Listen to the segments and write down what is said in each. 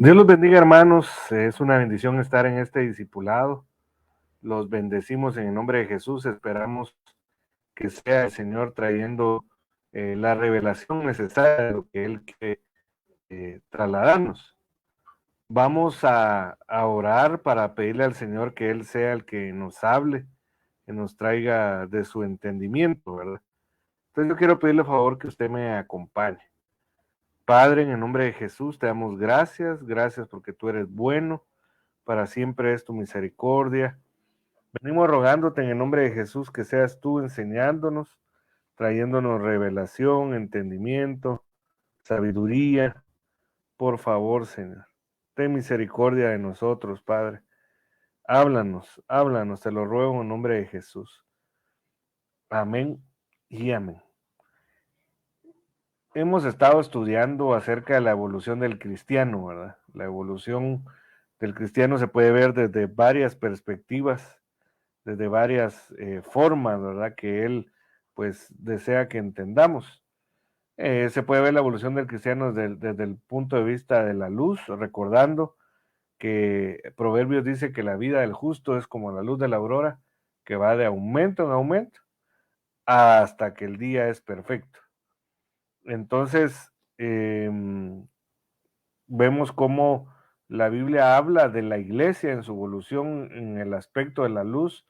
Dios los bendiga, hermanos. Es una bendición estar en este discipulado. Los bendecimos en el nombre de Jesús. Esperamos que sea el Señor trayendo la revelación necesaria de lo que Él quiere trasladarnos. Vamos a orar para pedirle al Señor que Él sea el que nos hable, que nos traiga de su entendimiento, ¿verdad? Entonces yo quiero pedirle por favor que usted me acompañe. Padre, en el nombre de Jesús, te damos gracias. Gracias porque tú eres bueno. Para siempre es tu misericordia. Venimos rogándote en el nombre de Jesús que seas tú enseñándonos, trayéndonos revelación, entendimiento, sabiduría. Por favor, Señor, ten misericordia de nosotros, Padre. Háblanos, háblanos, te lo ruego en nombre de Jesús. Amén y amén. Hemos estado estudiando acerca de la evolución del cristiano, ¿verdad? La evolución del cristiano se puede ver desde varias perspectivas, desde varias formas, ¿verdad? Que él pues desea que entendamos. Se puede ver la evolución del cristiano desde el punto de vista de la luz, recordando que Proverbios dice que la vida del justo es como la luz de la aurora, que va de aumento en aumento hasta que el día es perfecto. Entonces, vemos cómo la Biblia habla de la iglesia en su evolución en el aspecto de la luz,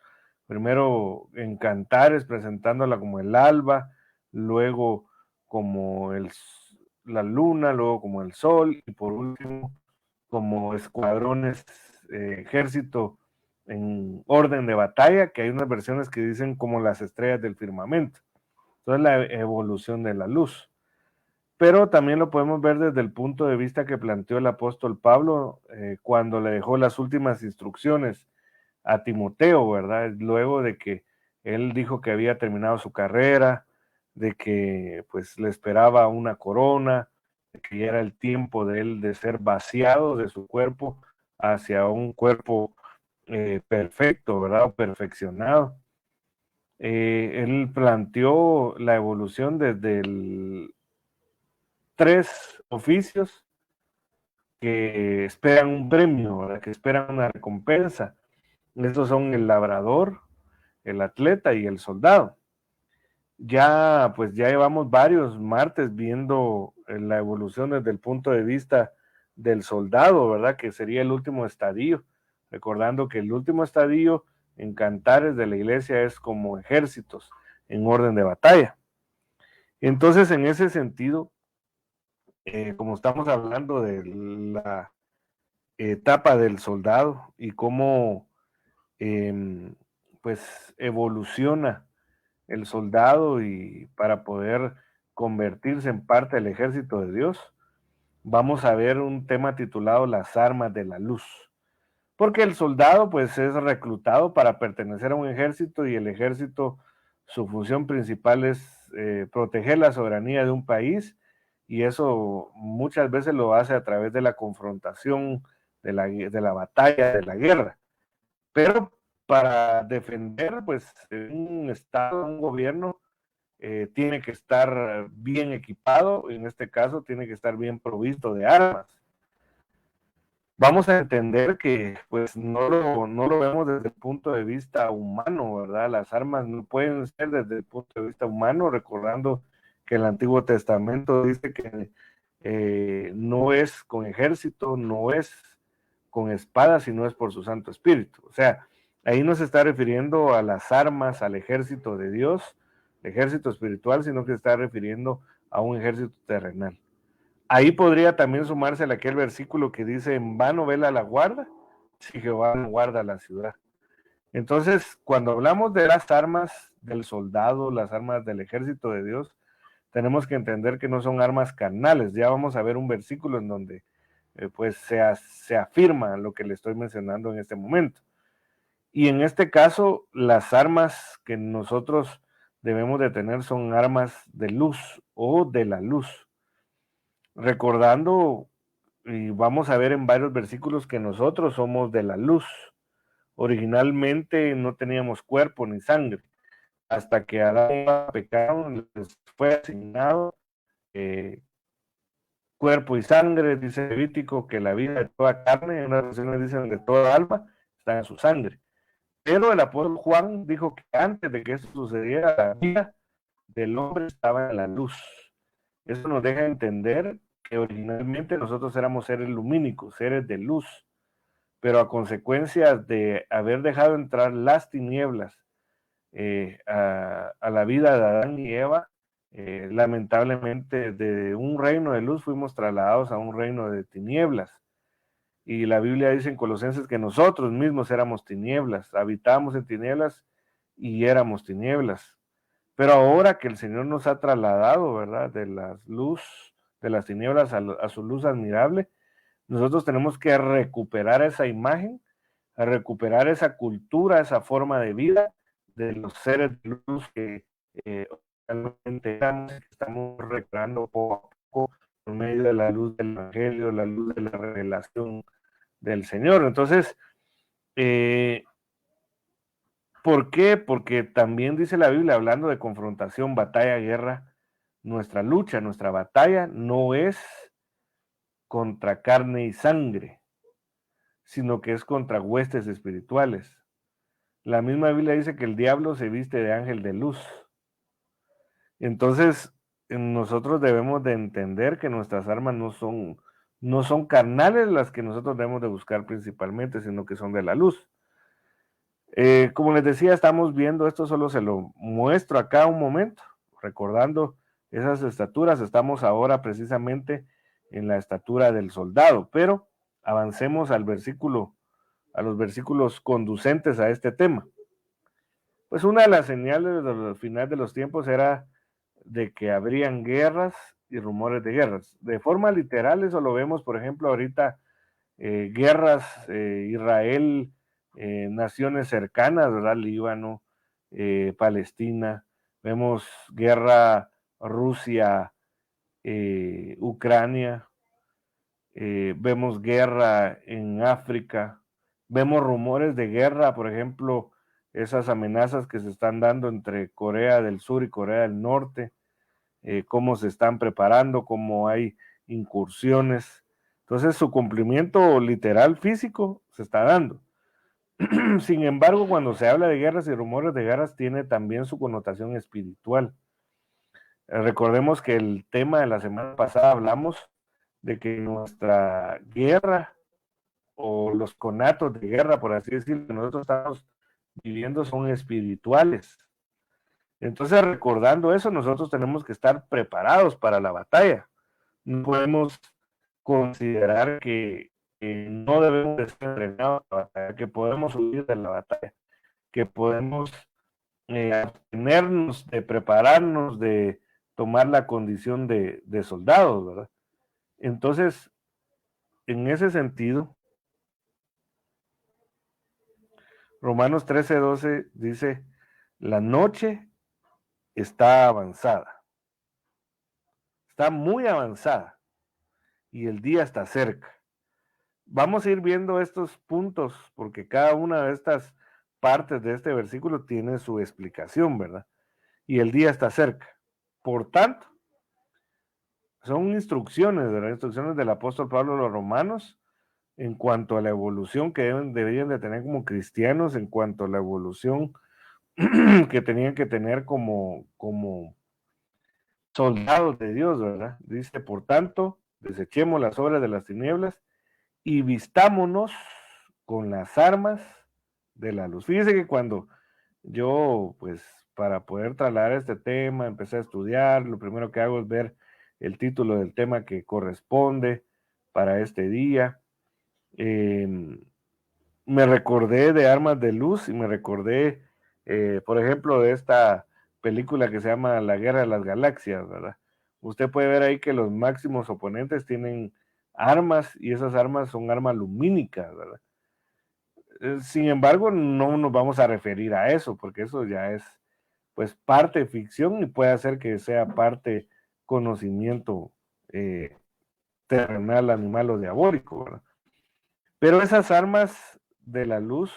primero en Cantares presentándola como el alba, luego como la luna, luego como el sol y por último como escuadrones, ejército en orden de batalla, que hay unas versiones que dicen como las estrellas del firmamento. Entonces la evolución de la luz. Pero también lo podemos ver desde el punto de vista que planteó el apóstol Pablo cuando le dejó las últimas instrucciones a Timoteo, ¿verdad? Luego de que él dijo que había terminado su carrera, de que pues le esperaba una corona, de que ya era el tiempo de él de ser vaciado de su cuerpo hacia un cuerpo perfecto, ¿verdad? O perfeccionado. Él planteó la evolución desde el 3 oficios que esperan un premio, ¿verdad? Que esperan una recompensa. Estos son el labrador, el atleta y el soldado. Ya, pues ya llevamos varios martes viendo la evolución desde el punto de vista del soldado, ¿verdad? Que sería el último estadio. Recordando que el último estadio en Cantares de la iglesia es como ejércitos en orden de batalla. Entonces, en ese sentido, como estamos hablando de la etapa del soldado y cómo pues evoluciona el soldado y para poder convertirse en parte del ejército de Dios, vamos a ver un tema titulado Las armas de la luz. Porque el soldado pues es reclutado para pertenecer a un ejército y el ejército, su función principal es proteger la soberanía de un país y eso muchas veces lo hace a través de la confrontación, de la batalla, de la guerra. Pero para defender pues un estado, un gobierno, tiene que estar bien equipado, en este caso tiene que estar bien provisto de armas. Vamos a entender que pues no lo vemos desde el punto de vista humano, ¿verdad? Las armas no pueden ser desde el punto de vista humano, recordando que el Antiguo Testamento dice que no es con ejército, no es con espada, sino es por su Santo Espíritu. O sea, ahí no se está refiriendo a las armas, al ejército de Dios, el ejército espiritual, sino que se está refiriendo a un ejército terrenal. Ahí podría también sumarse aquel versículo que dice, en vano vela la guarda, si Jehová no guarda la ciudad. Entonces, cuando hablamos de las armas del soldado, las armas del ejército de Dios, tenemos que entender que no son armas carnales. Ya vamos a ver un versículo en donde pues se afirma lo que le estoy mencionando en este momento. Y en este caso, las armas que nosotros debemos de tener son armas de luz o de la luz. Recordando, y vamos a ver en varios versículos que nosotros somos de la luz. Originalmente no teníamos cuerpo ni sangre, hasta que Adán pecaron, les fue asignado cuerpo y sangre, dice Levítico, que la vida de toda carne, en unas versiones dicen de toda alma, está en su sangre. Pero el apóstol Juan dijo que antes de que esto sucediera, la vida del hombre estaba en la luz. Eso nos deja entender que originalmente nosotros éramos seres lumínicos, seres de luz, pero a consecuencia de haber dejado entrar las tinieblas a la vida de Adán y Eva, lamentablemente de un reino de luz fuimos trasladados a un reino de tinieblas. Y la Biblia dice en Colosenses que nosotros mismos éramos tinieblas, habitábamos en tinieblas y éramos tinieblas. Pero ahora que el Señor nos ha trasladado, ¿verdad? De la luz, de las tinieblas a su luz admirable, nosotros tenemos que recuperar esa imagen, a recuperar esa cultura, esa forma de vida de los seres de luz que realmente estamos recuperando poco a poco por medio de la luz del Evangelio, la luz de la revelación del Señor. Entonces, ¿por qué? Porque también dice la Biblia, hablando de confrontación, batalla, guerra, nuestra lucha, nuestra batalla no es contra carne y sangre, sino que es contra huestes espirituales. La misma Biblia dice que el diablo se viste de ángel de luz. Entonces, nosotros debemos de entender que nuestras armas no son carnales las que nosotros debemos de buscar principalmente, sino que son de la luz. Como les decía, estamos viendo esto, solo se lo muestro acá un momento, recordando esas estaturas. Estamos ahora precisamente en la estatura del soldado, pero avancemos a los versículos conducentes a este tema. Pues una de las señales del final de los tiempos era de que habrían guerras y rumores de guerras. De forma literal, eso lo vemos, por ejemplo, ahorita guerras, Israel, naciones cercanas, ¿verdad? Líbano, Palestina, vemos guerra Rusia, Ucrania, vemos guerra en África, vemos rumores de guerra, por ejemplo, esas amenazas que se están dando entre Corea del Sur y Corea del Norte, cómo se están preparando, cómo hay incursiones. Entonces su cumplimiento literal físico se está dando. Sin embargo, cuando se habla de guerras y rumores de guerras, tiene también su connotación espiritual. Recordemos que el tema de la semana pasada hablamos de que nuestra guerra o los conatos de guerra, por así decirlo, que nosotros estamos viviendo son espirituales. Entonces, recordando eso, nosotros tenemos que estar preparados para la batalla. No podemos considerar que no debemos de ser entrenados a la batalla, que podemos huir de la batalla, que podemos abstenernos de prepararnos, de tomar la condición de soldados, ¿verdad? Entonces, en ese sentido, Romanos 13:12 dice, la noche está avanzada, está muy avanzada y el día está cerca. Vamos a ir viendo estos puntos porque cada una de estas partes de este versículo tiene su explicación, ¿verdad? Y el día está cerca. Por tanto, son instrucciones, ¿verdad? Instrucciones del apóstol Pablo a los romanos en cuanto a la evolución que deberían de tener como cristianos, en cuanto a la evolución que tenían que tener como soldados de Dios, ¿verdad? Dice, por tanto, desechemos las obras de las tinieblas y vistámonos con las armas de la luz. Fíjese que cuando yo, pues, para poder trasladar este tema, empecé a estudiar, lo primero que hago es ver el título del tema que corresponde para este día. Me recordé de Armas de Luz y me recordé, por ejemplo, de esta película que se llama La Guerra de las Galaxias, ¿verdad? Usted puede ver ahí que los máximos oponentes tienen armas y esas armas son armas lumínicas, ¿verdad? Sin embargo, no nos vamos a referir a eso, porque eso ya es, pues, parte ficción y puede hacer que sea parte conocimiento terrenal, animal o diabólico, ¿verdad? Pero esas armas de la luz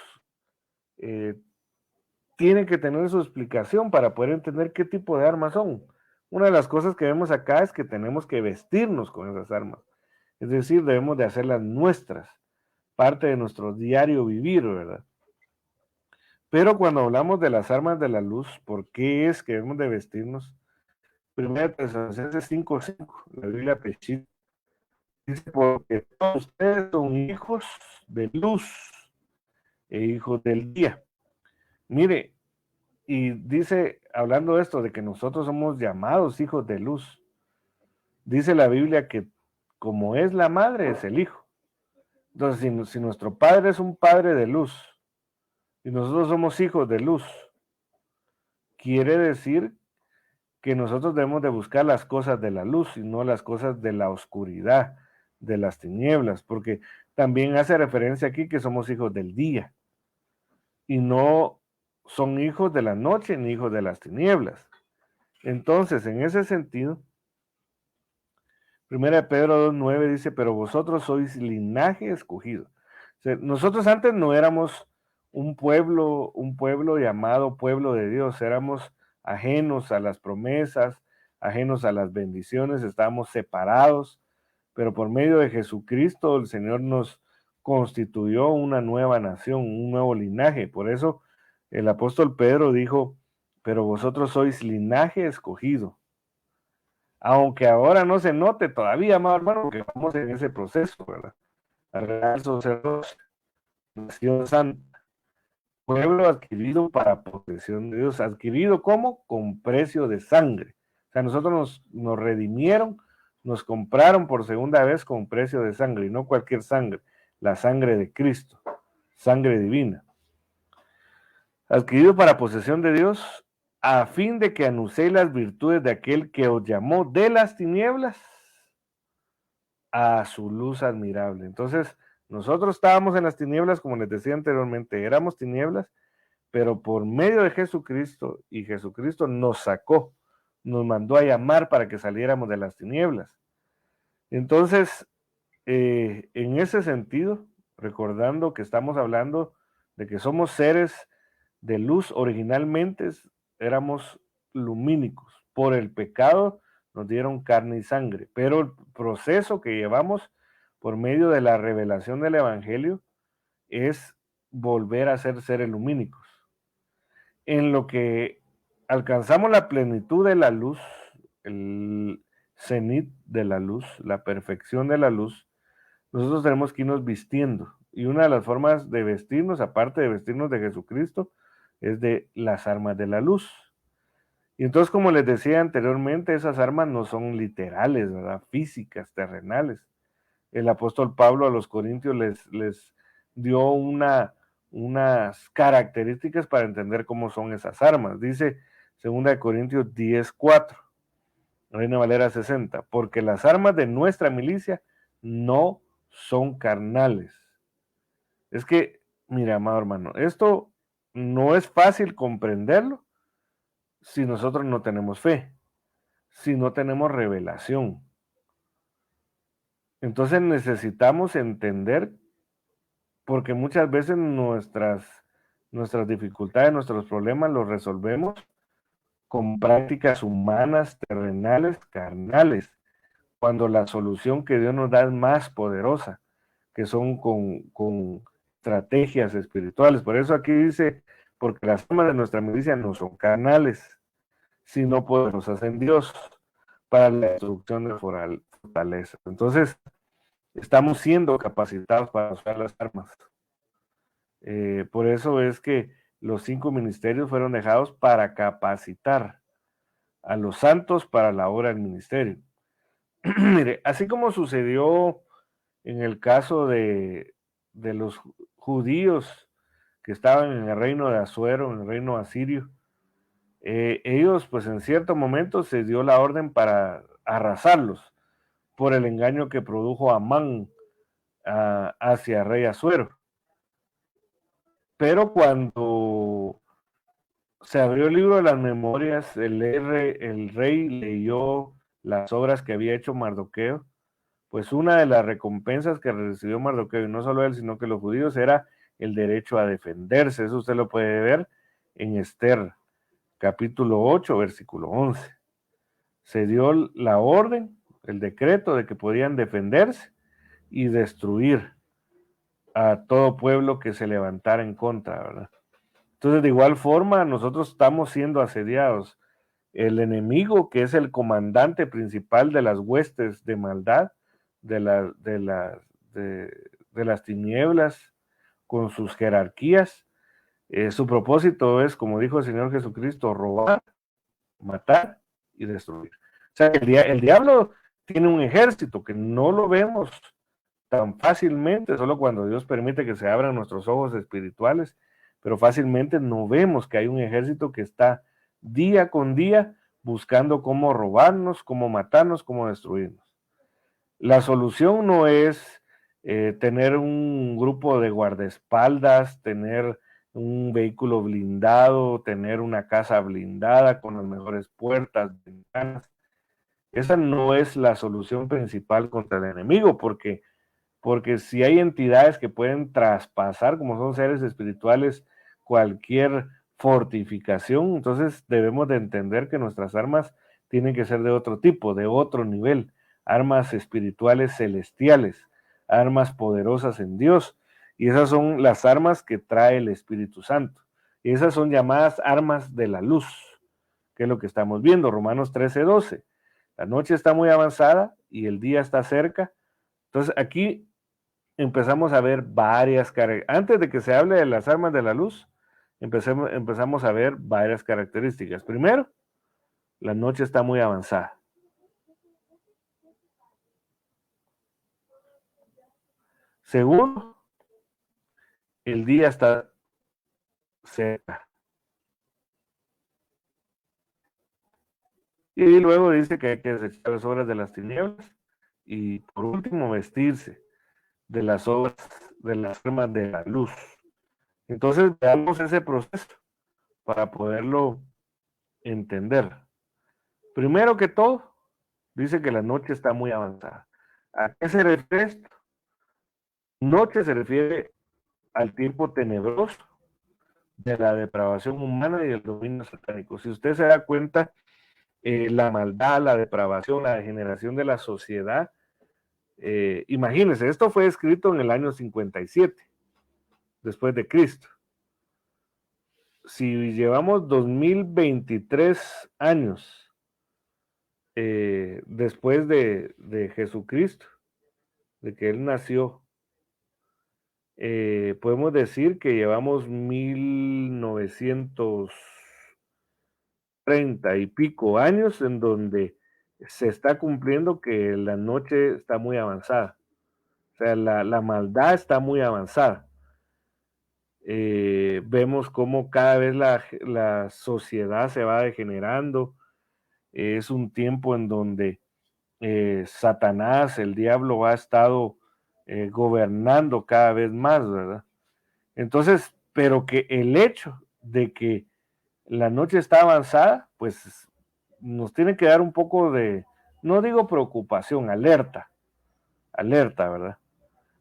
tienen que tener su explicación para poder entender qué tipo de armas son. Una de las cosas que vemos acá es que tenemos que vestirnos con esas armas. Es decir, debemos de hacerlas nuestras, parte de nuestro diario vivir, ¿verdad? Pero cuando hablamos de las armas de la luz, ¿por qué es que debemos de vestirnos? 1 Tesalonicenses 5:5, la Biblia Peshit, dice, porque todos ustedes son hijos de luz e hijos del día. Mire, y dice, hablando de esto, de que nosotros somos llamados hijos de luz, dice la Biblia que como es la madre, es el hijo. Entonces, si nuestro padre es un padre de luz y nosotros somos hijos de luz, quiere decir que nosotros debemos de buscar las cosas de la luz y no las cosas de la oscuridad, de las tinieblas, porque también hace referencia aquí que somos hijos del día y no son hijos de la noche ni hijos de las tinieblas. Entonces, en ese sentido, 1 Pedro 2:9 dice, pero vosotros sois linaje escogido. O sea, nosotros antes no éramos un pueblo llamado pueblo de Dios, éramos ajenos a las promesas, ajenos a las bendiciones, estábamos separados, pero por medio de Jesucristo el Señor nos constituyó una nueva nación, un nuevo linaje. Por eso el apóstol Pedro dijo, pero vosotros sois linaje escogido. Aunque ahora no se note todavía, más hermano, porque vamos en ese proceso, ¿verdad? Al real sacerdocio, nación santa, pueblo adquirido para posesión de Dios, adquirido ¿cómo? Con precio de sangre. O sea, nosotros nos redimieron, nos compraron por segunda vez con precio de sangre, y no cualquier sangre, la sangre de Cristo, sangre divina. Adquirido para posesión de Dios, a fin de que anunciéis las virtudes de aquel que os llamó de las tinieblas a su luz admirable. Entonces, nosotros estábamos en las tinieblas, como les decía anteriormente, éramos tinieblas, pero por medio de Jesucristo, y Jesucristo nos sacó, nos mandó a llamar para que saliéramos de las tinieblas. Entonces, en ese sentido, recordando que estamos hablando de que somos seres de luz, originalmente éramos lumínicos. Por el pecado nos dieron carne y sangre, pero el proceso que llevamos por medio de la revelación del Evangelio es volver a ser seres lumínicos. En lo que alcanzamos la plenitud de la luz, el cenit de la luz, la perfección de la luz, nosotros tenemos que irnos vistiendo. Y una de las formas de vestirnos, aparte de vestirnos de Jesucristo, es de las armas de la luz. Y entonces, como les decía anteriormente, esas armas no son literales, ¿verdad? Físicas, terrenales. El apóstol Pablo a los Corintios les dio unas características para entender cómo son esas armas. Dice 2 Corintios 10:4, Reina Valera 60, porque las armas de nuestra milicia no son carnales. Es que, mira, amado hermano, esto no es fácil comprenderlo si nosotros no tenemos fe, si no tenemos revelación. Entonces necesitamos entender, porque muchas veces nuestras dificultades, nuestros problemas los resolvemos con prácticas humanas, terrenales, carnales, cuando la solución que Dios nos da es más poderosa, que son con estrategias espirituales. Por eso aquí dice, porque las armas de nuestra milicia no son carnales, sino poderosas en Dios para la destrucción de fortaleza. Entonces, estamos siendo capacitados para usar las armas. Por eso es que los 5 ministerios fueron dejados para capacitar a los santos para la obra del ministerio. Mire, así como sucedió en el caso de los judíos que estaban en el reino de Asuero, en el reino asirio, ellos pues en cierto momento se dio la orden para arrasarlos por el engaño que produjo Amán hacia el rey Asuero. Pero cuando se abrió el libro de las memorias, el rey leyó las obras que había hecho Mardoqueo, pues una de las recompensas que recibió Mardoqueo, y no solo él, sino que los judíos, era el derecho a defenderse. Eso usted lo puede ver en Esther, capítulo 8, versículo 11. Se dio la orden, el decreto de que podían defenderse y destruir a todo pueblo que se levantara en contra, ¿verdad? Entonces, de igual forma, nosotros estamos siendo asediados. El enemigo, que es el comandante principal de las huestes de maldad, de, la, de las tinieblas, con sus jerarquías, su propósito es, como dijo el Señor Jesucristo, robar, matar y destruir. O sea, el diablo tiene un ejército que no lo vemos tan fácilmente, solo cuando Dios permite que se abran nuestros ojos espirituales, pero fácilmente no vemos que hay un ejército que está día con día buscando cómo robarnos, cómo matarnos, cómo destruirnos. La solución no es tener un grupo de guardaespaldas, tener un vehículo blindado, tener una casa blindada con las mejores puertas, ventanas. Esa no es la solución principal contra el enemigo, porque si hay entidades que pueden traspasar, como son seres espirituales, cualquier fortificación, entonces debemos de entender que nuestras armas tienen que ser de otro tipo, de otro nivel, armas espirituales celestiales, armas poderosas en Dios, y esas son las armas que trae el Espíritu Santo, y esas son llamadas armas de la luz, que es lo que estamos viendo, Romanos 13:12. La noche está muy avanzada y el día está cerca. Entonces aquí empezamos a ver varias características. Antes de que se hable de las armas de la luz, empezamos a ver varias características. Primero, la noche está muy avanzada. Segundo, el día está cerca. Y luego dice que hay que desechar las obras de las tinieblas. Y por último, vestirse de las obras de las armas de la luz. Entonces, veamos ese proceso para poderlo entender. Primero que todo, dice que la noche está muy avanzada. ¿A qué se refiere esto? Noche se refiere al tiempo tenebroso de la depravación humana y el dominio satánico. Si usted se da cuenta, la maldad, la depravación, la degeneración de la sociedad, imagínense, esto fue escrito en el año 57, después de Cristo. Si llevamos 2023 años después de Jesucristo, de que Él nació, podemos decir que llevamos 1930 y pico años en donde se está cumpliendo que la noche está muy avanzada. O sea, la maldad está muy avanzada. Vemos cómo cada vez la sociedad se va degenerando. Es un tiempo en donde Satanás, el diablo, ha estado gobernando cada vez más, ¿verdad? Entonces, pero que el hecho de que la noche está avanzada, pues nos tiene que dar un poco de, no digo preocupación, alerta, ¿verdad?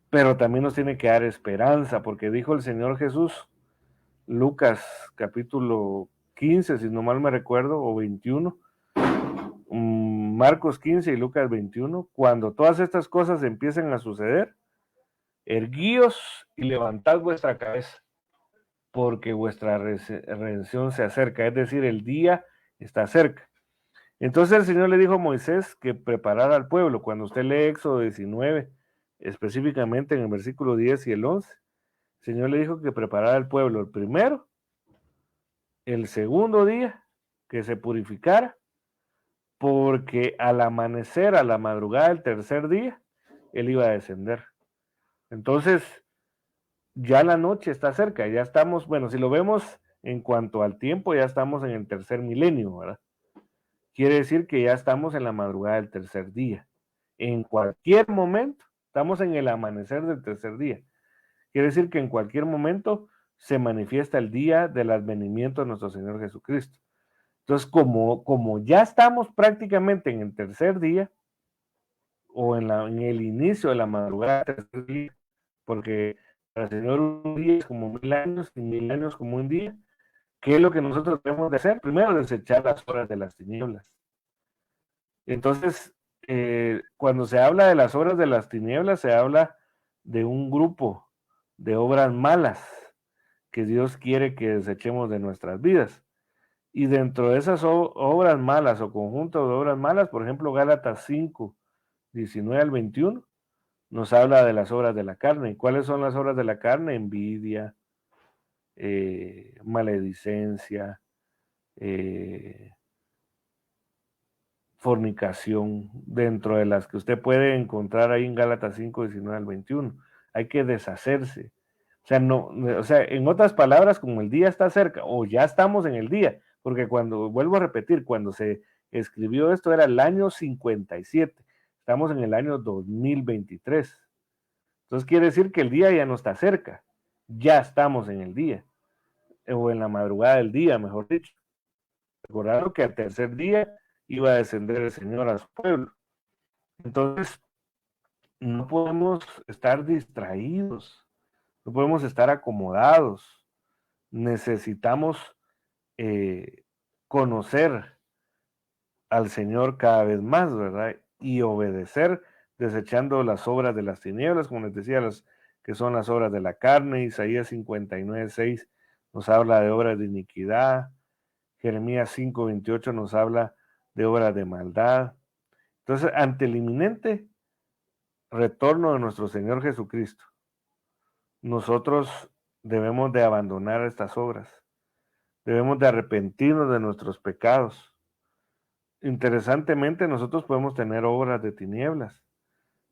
Pero también nos tiene que dar esperanza, porque dijo el Señor Jesús, Lucas capítulo 15, si no mal me recuerdo, o 21, Marcos 15 y Lucas 21, cuando todas estas cosas empiecen a suceder, erguíos y levantad vuestra cabeza, porque vuestra redención se acerca, es decir, el día está cerca. Entonces el Señor le dijo a Moisés que preparara al pueblo. Cuando usted lee Éxodo 19, específicamente en el versículo 10 y el 11, el Señor le dijo que preparara al pueblo el primero, el segundo día, que se purificara, porque al amanecer, a la madrugada del tercer día, Él iba a descender. Entonces, ya la noche está cerca, ya estamos, bueno, si lo vemos en cuanto al tiempo, ya estamos en el tercer milenio, ¿verdad? Quiere decir que ya estamos en la madrugada del tercer día. En cualquier momento, estamos en el amanecer del tercer día. Quiere decir que en cualquier momento se manifiesta el día del advenimiento de nuestro Señor Jesucristo. Entonces, como ya estamos prácticamente en el tercer día, o en el inicio de la madrugada del tercer día, porque para el Señor un día es como 1000 años y 1000 años como un día. ¿Qué es lo que nosotros debemos de hacer? Primero, desechar las horas de las tinieblas. Entonces, cuando se habla de las obras de las tinieblas, se habla de un grupo de obras malas que Dios quiere que desechemos de nuestras vidas. Y dentro de esas obras malas o conjunto de obras malas, por ejemplo, Gálatas 5, 19 al 21, nos habla de las obras de la carne. ¿Y cuáles son las obras de la carne? Envidia, maledicencia, eh, fornicación, dentro de las que usted puede encontrar ahí en Gálatas 5, 19 al 21. Hay que deshacerse. O sea, no, o sea, en otras palabras, como el día está cerca, o ya estamos en el día, porque cuando, vuelvo a repetir, cuando se escribió esto era el año 57, estamos en el año 2023. Entonces quiere decir que el día ya no está cerca, ya estamos en el día, o en la madrugada del día, mejor dicho. Recordaron que al tercer día iba a descender el Señor a su pueblo. Entonces, no podemos estar distraídos, no podemos estar acomodados. Necesitamos eh, conocer al Señor cada vez más, ¿verdad? Y obedecer, desechando las obras de las tinieblas, como les decía, las que son las obras de la carne. Isaías 59:6 nos habla de obras de iniquidad. Jeremías 5:28 nos habla de obras de maldad. Entonces, ante el inminente retorno de nuestro Señor Jesucristo, nosotros debemos de abandonar estas obras, debemos de arrepentirnos de nuestros pecados. Interesantemente, nosotros podemos tener obras de tinieblas.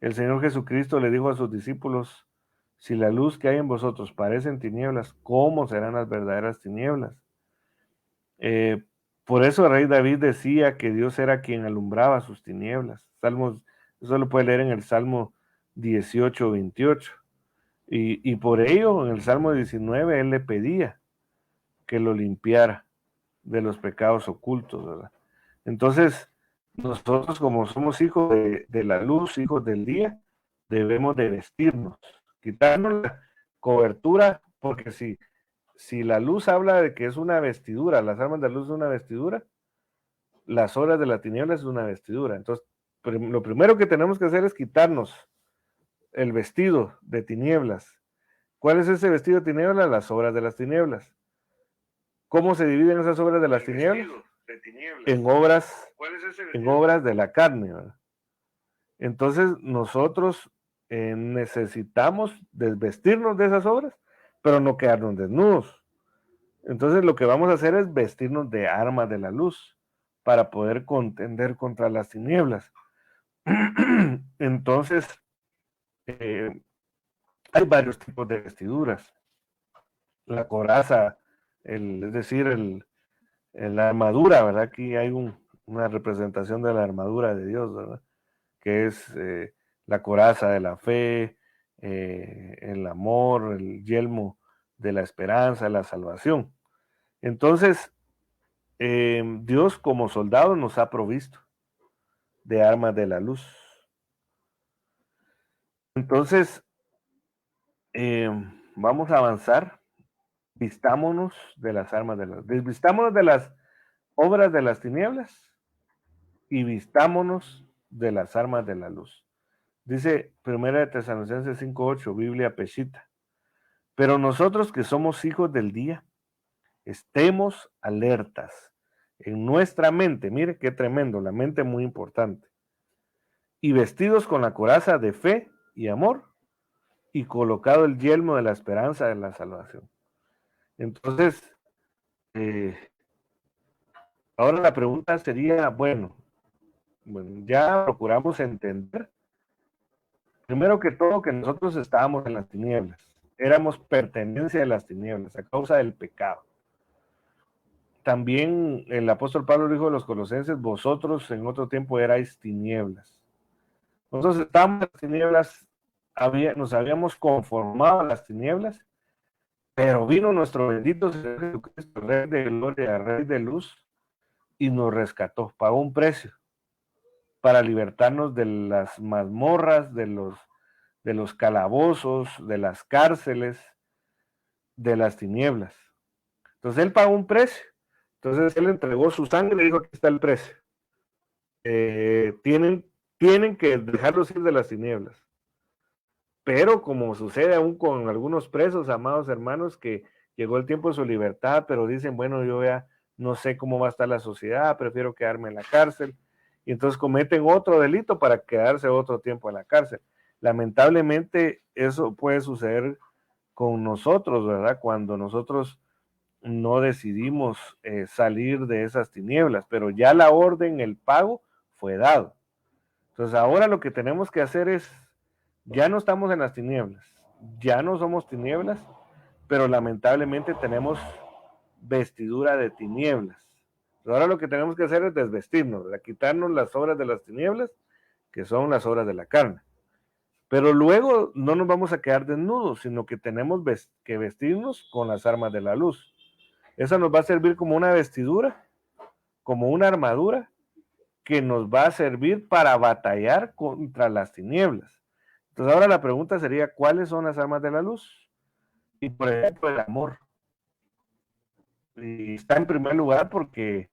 El Señor Jesucristo le dijo a sus discípulos, si la luz que hay en vosotros parecen tinieblas, ¿cómo serán las verdaderas tinieblas? Eh, por eso el rey David decía que Dios era quien alumbraba sus tinieblas. Salmos, eso lo puede leer en el Salmo 18:28. Y por ello, en el Salmo 19, él le pedía que lo limpiara de los pecados ocultos, ¿verdad? Entonces, nosotros como somos hijos de la luz, hijos del día, debemos de vestirnos, quitarnos la cobertura, porque si la luz habla de que es una vestidura, las armas de la luz es una vestidura, las horas de la tiniebla es una vestidura. Entonces, lo primero que tenemos que hacer es quitarnos el vestido de tinieblas. ¿Cuál es ese vestido de tinieblas? Las obras de las tinieblas. ¿Cómo se dividen esas obras de las tinieblas? En obras de la carne, ¿verdad? Entonces nosotros necesitamos desvestirnos de esas obras, pero no quedarnos desnudos. Entonces lo que vamos a hacer es vestirnos de armas de la luz para poder contender contra las tinieblas. Entonces, hay varios tipos de vestiduras. La coraza, es decir, la armadura, ¿verdad? Aquí hay una representación de la armadura de Dios, ¿verdad? Que es la coraza de la fe, el amor, el yelmo de la esperanza, la salvación. Entonces, Dios como soldado nos ha provisto de armas de la luz. Entonces, vamos a avanzar. Vistámonos de las armas de la luz. Desvistámonos de las obras de las tinieblas y vistámonos de las armas de la luz. Dice 1 Tesalonicenses 5:8, Biblia Peshita. Pero nosotros que somos hijos del día, estemos alertas en nuestra mente. Mire qué tremendo, la mente muy importante. Y vestidos con la coraza de fe y amor y colocado el yelmo de la esperanza de la salvación. Entonces, eh, ahora la pregunta sería, bueno, ya procuramos entender, primero que todo, que nosotros estábamos en las tinieblas, éramos pertenencia de las tinieblas a causa del pecado. También el apóstol Pablo dijo a los colosenses, vosotros en otro tiempo erais tinieblas. Nosotros estábamos en las tinieblas, nos habíamos conformado a las tinieblas, pero vino nuestro bendito Señor Jesucristo, Rey de gloria, Rey de luz, y nos rescató, pagó un precio para libertarnos de las mazmorras, de los calabozos, de las cárceles, de las tinieblas. Entonces él pagó un precio. Entonces él entregó su sangre y dijo, aquí está el precio. tienen que dejarlos ir de las tinieblas. Pero como sucede aún con algunos presos, amados hermanos, que llegó el tiempo de su libertad, pero dicen, bueno, yo ya no sé cómo va a estar la sociedad, prefiero quedarme en la cárcel. Y entonces cometen otro delito para quedarse otro tiempo en la cárcel. Lamentablemente eso puede suceder con nosotros, ¿verdad? Cuando nosotros no decidimos salir de esas tinieblas, pero ya la orden, el pago fue dado. Entonces ahora lo que tenemos que hacer es, ya no estamos en las tinieblas, ya no somos tinieblas, pero lamentablemente tenemos vestidura de tinieblas. Ahora lo que tenemos que hacer es desvestirnos, ¿verdad? Quitarnos las obras de las tinieblas, que son las obras de la carne. Pero luego no nos vamos a quedar desnudos, sino que tenemos que vestirnos con las armas de la luz. Eso nos va a servir como una vestidura, como una armadura, que nos va a servir para batallar contra las tinieblas. Entonces ahora la pregunta sería, ¿cuáles son las armas de la luz? Y por ejemplo, el amor. Y está en primer lugar porque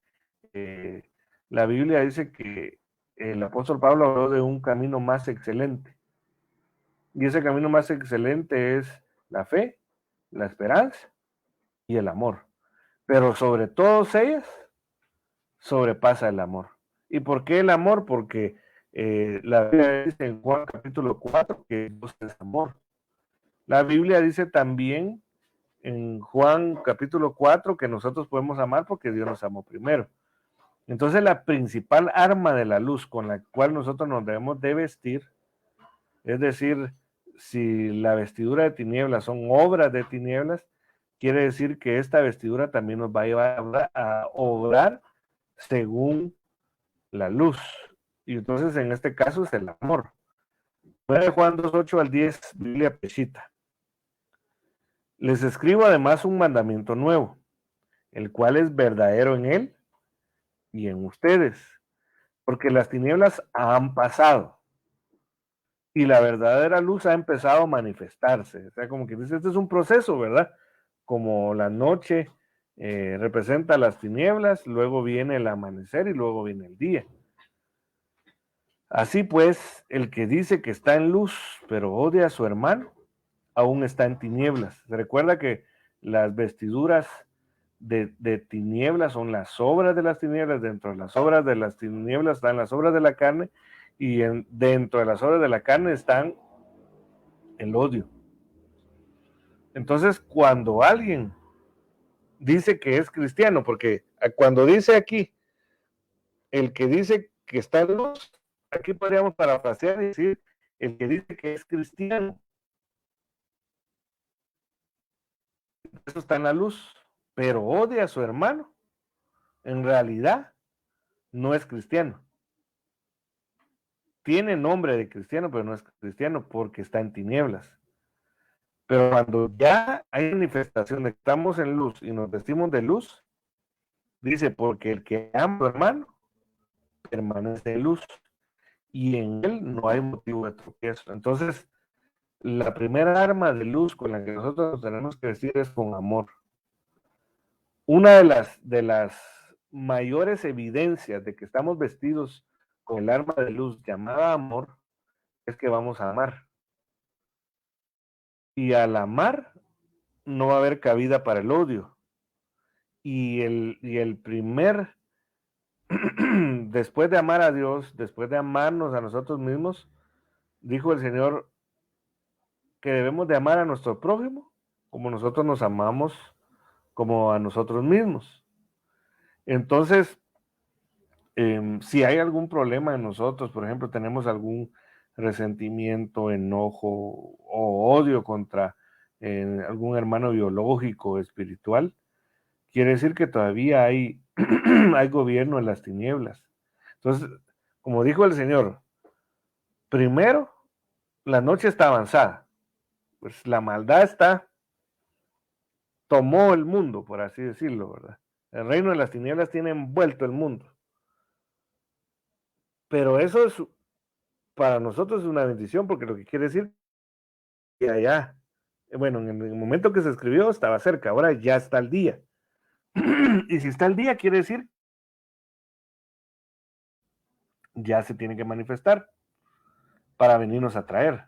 eh, la Biblia dice que el apóstol Pablo habló de un camino más excelente. Y ese camino más excelente es la fe, la esperanza y el amor. Pero sobre todas ellas sobrepasa el amor. ¿Y por qué el amor? Porque la Biblia dice en Juan capítulo 4 que Dios es amor. La Biblia dice también en Juan capítulo 4 que nosotros podemos amar porque Dios nos amó primero. Entonces la principal arma de la luz con la cual nosotros nos debemos de vestir, es decir, si la vestidura de tinieblas son obras de tinieblas, quiere decir que esta vestidura también nos va a llevar a obrar según la luz. Y entonces en este caso es el amor. 9 Juan 2, 8 al 10, Biblia Peshita. Les escribo además un mandamiento nuevo, el cual es verdadero en él y en ustedes, porque las tinieblas han pasado y la verdadera luz ha empezado a manifestarse. O sea, como que dice, este es un proceso, ¿verdad? Como la noche representa las tinieblas, luego viene el amanecer y luego viene el día. Así pues, el que dice que está en luz, pero odia a su hermano, aún está en tinieblas. Recuerda que las vestiduras de tinieblas son las obras de las tinieblas, dentro de las obras de las tinieblas están las obras de la carne, y dentro de las obras de la carne están el odio. Entonces, cuando alguien dice que es cristiano, porque cuando dice aquí, el que dice que está en luz, aquí podríamos parafrasear y decir, el que dice que es cristiano, eso está en la luz, pero odia a su hermano, en realidad no es cristiano. Tiene nombre de cristiano, pero no es cristiano porque está en tinieblas. Pero cuando ya hay manifestación de que estamos en luz y nos vestimos de luz, dice, porque el que ama a su hermano permanece en luz y en él no hay motivo de tropiezo. Entonces, la primera arma de luz con la que nosotros tenemos que vestir es con amor. Una de las mayores evidencias de que estamos vestidos con el arma de luz llamada amor es que vamos a amar. Y al amar no va a haber cabida para el odio. Y el primer, después de amar a Dios, después de amarnos a nosotros mismos, dijo el Señor que debemos de amar a nuestro prójimo como nosotros nos amamos como a nosotros mismos. Entonces, si hay algún problema en nosotros, por ejemplo, tenemos algún resentimiento, enojo o odio contra algún hermano biológico o espiritual, quiere decir que todavía hay, hay gobierno en las tinieblas. Entonces, como dijo el Señor, primero, la noche está avanzada, pues la maldad tomó el mundo, por así decirlo, ¿verdad? El reino de las tinieblas tiene envuelto el mundo. Pero eso es, para nosotros es una bendición, porque lo que quiere decir que allá, bueno, en el momento que se escribió estaba cerca, ahora ya está el día. Y si está el día, quiere decir ya se tiene que manifestar para venirnos a traer.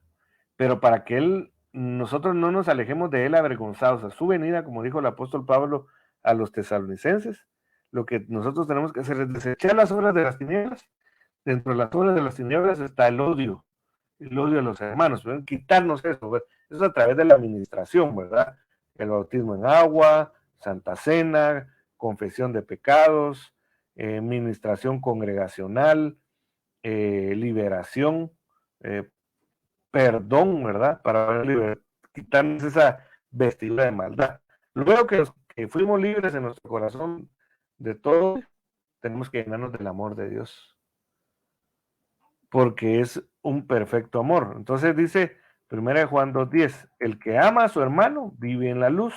Pero para que nosotros no nos alejemos de él avergonzados a su venida, como dijo el apóstol Pablo a los tesalonicenses, lo que nosotros tenemos que hacer es desechar las obras de las tinieblas. Dentro de las obras de las tinieblas está el odio a los hermanos, ¿verdad? Quitarnos eso, ¿verdad? Eso a través de la administración, ¿verdad? El bautismo en agua, Santa Cena, confesión de pecados, ministración congregacional, liberación, perdón, ¿verdad? Para quitarnos esa vestidura de maldad. Luego que fuimos libres en nuestro corazón de todo, tenemos que llenarnos del amor de Dios, porque es un perfecto amor. Entonces dice 1 Juan 2:10, el que ama a su hermano vive en la luz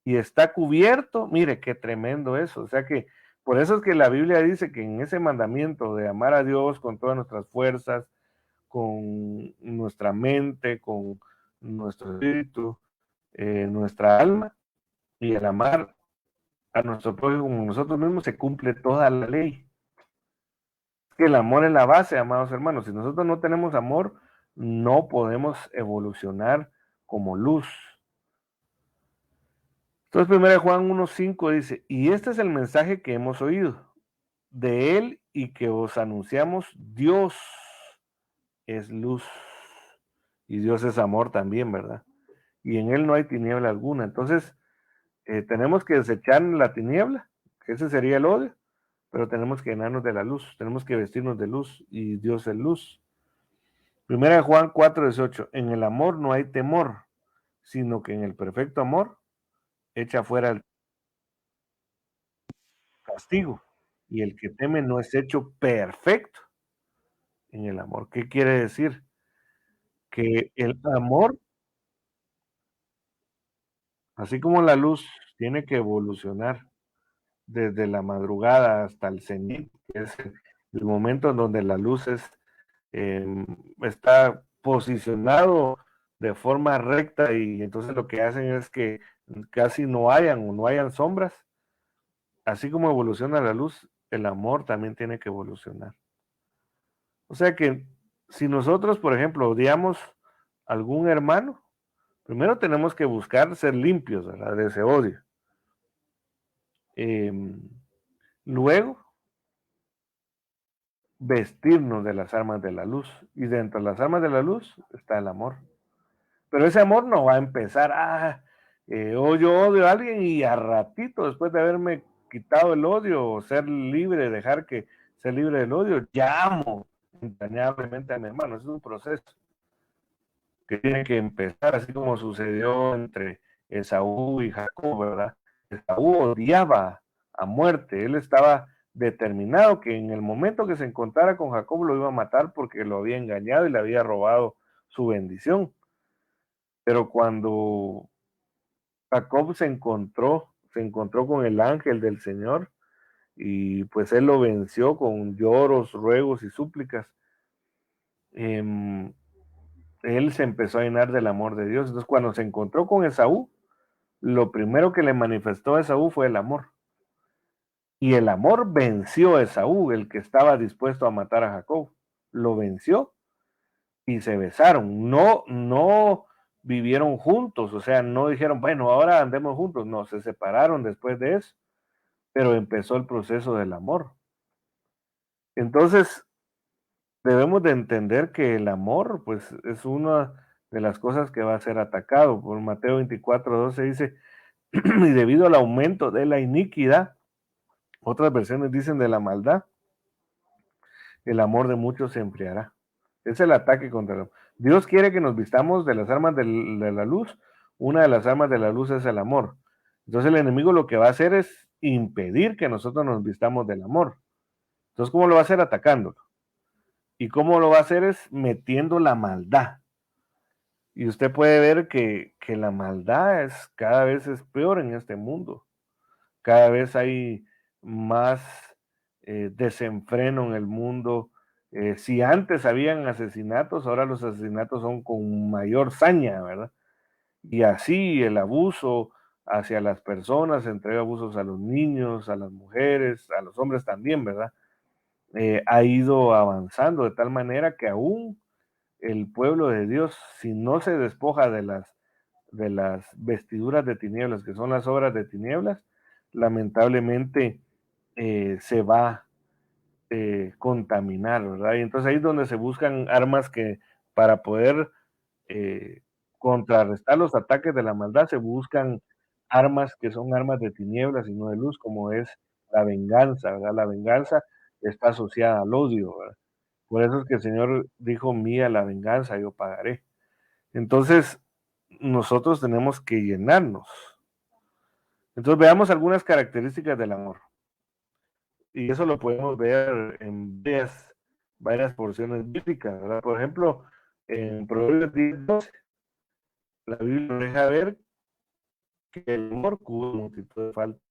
y está cubierto. Mire qué tremendo eso. O sea que por eso es que la Biblia dice que en ese mandamiento de amar a Dios con todas nuestras fuerzas, con nuestra mente, con nuestro espíritu, nuestra alma, y el amar a nuestro prójimo como nosotros mismos, se cumple toda la ley. Que el amor es la base, amados hermanos. Si nosotros no tenemos amor, no podemos evolucionar como luz. Entonces, 1 Juan 1:5 dice, y este es el mensaje que hemos oído de él y que os anunciamos: Dios es luz y Dios es amor también, ¿verdad? Y en él no hay tiniebla alguna. Entonces, tenemos que desechar la tiniebla, que ese sería el odio, pero tenemos que llenarnos de la luz, tenemos que vestirnos de luz y Dios es luz. 1 Juan 4:18, en el amor no hay temor, sino que en el perfecto amor echa fuera el castigo, y el que teme no es hecho perfecto en el amor. ¿Qué quiere decir? Que el amor, así como la luz tiene que evolucionar desde la madrugada hasta el cenit, que es el momento en donde la luz está posicionado de forma recta, y entonces lo que hacen es que casi no hayan sombras. Así como evoluciona la luz, el amor también tiene que evolucionar. O sea que si nosotros, por ejemplo, odiamos a algún hermano, primero tenemos que buscar ser limpios, ¿verdad?, de ese odio. Luego, vestirnos de las armas de la luz. Y dentro de las armas de la luz está el amor. Pero ese amor no va a empezar, o yo odio a alguien y a ratito, después de haberme quitado el odio, o ser libre, dejar que ser libre del odio, ya amo entrañablemente a mi hermano. Es un proceso que tiene que empezar, así como sucedió entre Esaú y Jacob, ¿verdad? Esaú odiaba a muerte, él estaba determinado que en el momento que se encontrara con Jacob lo iba a matar porque lo había engañado y le había robado su bendición. Pero cuando Jacob se encontró con el ángel del Señor, y pues él lo venció con lloros, ruegos y súplicas. Él se empezó a llenar del amor de Dios. Entonces, cuando se encontró con Esaú, lo primero que le manifestó a Esaú fue el amor. Y el amor venció a Esaú, el que estaba dispuesto a matar a Jacob. Lo venció y se besaron. No vivieron juntos, o sea, no dijeron, bueno, ahora andemos juntos. No, se separaron después de eso, pero empezó el proceso del amor. Entonces, debemos de entender que el amor, pues, es una de las cosas que va a ser atacado. Por Mateo 24:12 dice, y debido al aumento de la iniquidad, otras versiones dicen de la maldad, el amor de muchos se enfriará. Es el ataque contra el amor. Dios quiere que nos vistamos de las armas de la luz. Una de las armas de la luz es el amor. Entonces el enemigo lo que va a hacer es impedir que nosotros nos vistamos del amor. Entonces, ¿cómo lo va a hacer? Atacándolo. ¿Y cómo lo va a hacer? Es metiendo la maldad. Y usted puede ver que la maldad cada vez es peor en este mundo. Cada vez hay más desenfreno en el mundo. Si antes habían asesinatos, ahora los asesinatos son con mayor saña, ¿verdad? Y así el abuso hacia las personas, entre abusos a los niños, a las mujeres, a los hombres también, ¿verdad? ha ido avanzando de tal manera que aún el pueblo de Dios, si no se despoja de las vestiduras de tinieblas, que son las obras de tinieblas, lamentablemente se va contaminar, ¿verdad? Y entonces ahí es donde se buscan armas que para poder eh, contrarrestar los ataques de la maldad, se buscan armas que son armas de tinieblas y no de luz, como es la venganza, ¿verdad? La venganza está asociada al odio, ¿verdad? Por eso es que el Señor dijo, mía la venganza, yo pagaré. Entonces, nosotros tenemos que llenarnos. Entonces, veamos algunas características del amor. Y eso lo podemos ver en varias porciones bíblicas, ¿verdad? Por ejemplo, en Proverbios 10:12, la Biblia nos deja ver que el amor cubre multitud de faltas.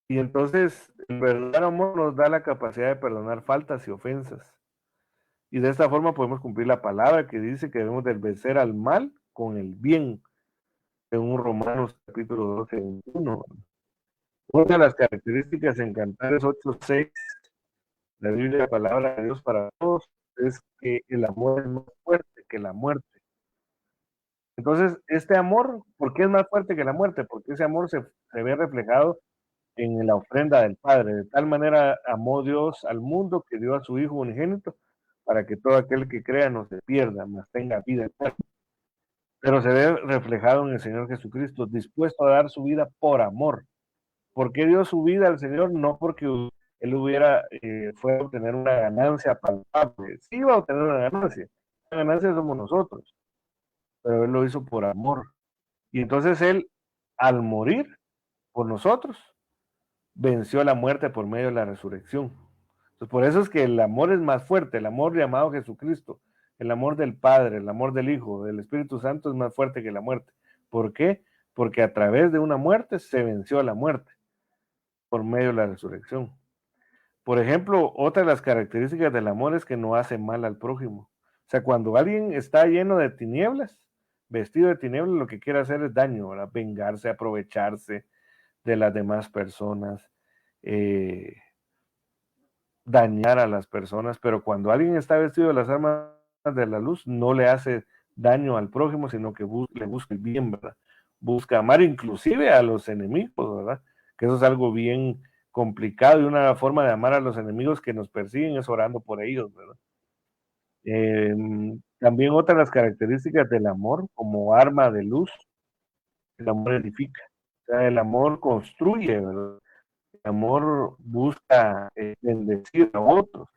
Y entonces, el verdadero amor nos da la capacidad de perdonar faltas y ofensas. Y de esta forma podemos cumplir la palabra que dice que debemos de vencer al mal con el bien, según Romanos capítulo 12, 21. Una de las características en Cantares 8:6, la Biblia, la palabra de Dios para todos, es que el amor es más fuerte que la muerte. Entonces, este amor, ¿por qué es más fuerte que la muerte? Porque ese amor se ve reflejado en la ofrenda del Padre. De tal manera amó Dios al mundo que dio a su Hijo unigénito para que todo aquel que crea no se pierda, mas tenga vida eterna. Pero se ve reflejado en el Señor Jesucristo, dispuesto a dar su vida por amor. ¿Por qué dio su vida al Señor? No porque él fue a obtener una ganancia palpable. Sí iba a obtener una ganancia. La ganancia somos nosotros, pero él lo hizo por amor. Y entonces él, al morir por nosotros, venció la muerte por medio de la resurrección. Entonces, por eso es que el amor es más fuerte, el amor llamado Jesucristo, el amor del Padre, el amor del Hijo, del Espíritu Santo es más fuerte que la muerte. ¿Por qué? Porque a través de una muerte se venció la muerte por medio de la resurrección. Por ejemplo, otra de las características del amor es que no hace mal al prójimo. O sea, cuando alguien está lleno de tinieblas, vestido de tinieblas, lo que quiere hacer es daño, ¿verdad? Vengarse, aprovecharse de las demás personas, eh, dañar a las personas, pero cuando alguien está vestido de las armas de la luz, no le hace daño al prójimo, sino que le busca el bien, ¿verdad? Busca amar inclusive a los enemigos, ¿verdad? Que eso es algo bien complicado y una forma de amar a los enemigos que nos persiguen es orando por ellos, ¿verdad? También otra de las características del amor como arma de luz, el amor edifica, o sea, el amor construye, ¿verdad? El amor busca bendecir a otros.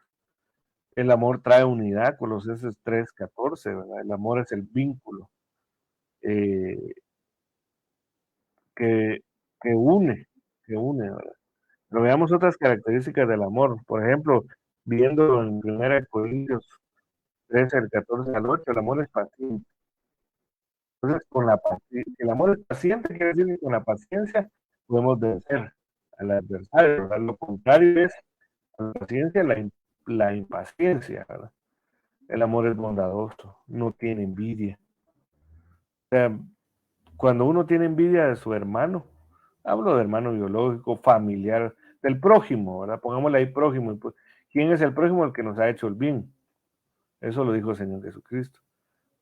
El amor trae unidad, Colosenses 3:14, ¿verdad? El amor es el vínculo eh, que, que une, ¿verdad? Pero veamos otras características del amor. Por ejemplo, viendo en 1 Corintios 13, el 14 al 8, el amor es paciente. Entonces, el amor es paciente, quiere decir que con la paciencia podemos vencer al adversario, ¿verdad? Lo contrario es la paciencia, la impaciencia, ¿verdad? El amor es bondadoso, no tiene envidia. O sea, cuando uno tiene envidia de su hermano, hablo de hermano biológico, familiar, del prójimo, ¿verdad? Pongámosle ahí prójimo. ¿Quién es el prójimo? El que nos ha hecho el bien. Eso lo dijo el Señor Jesucristo.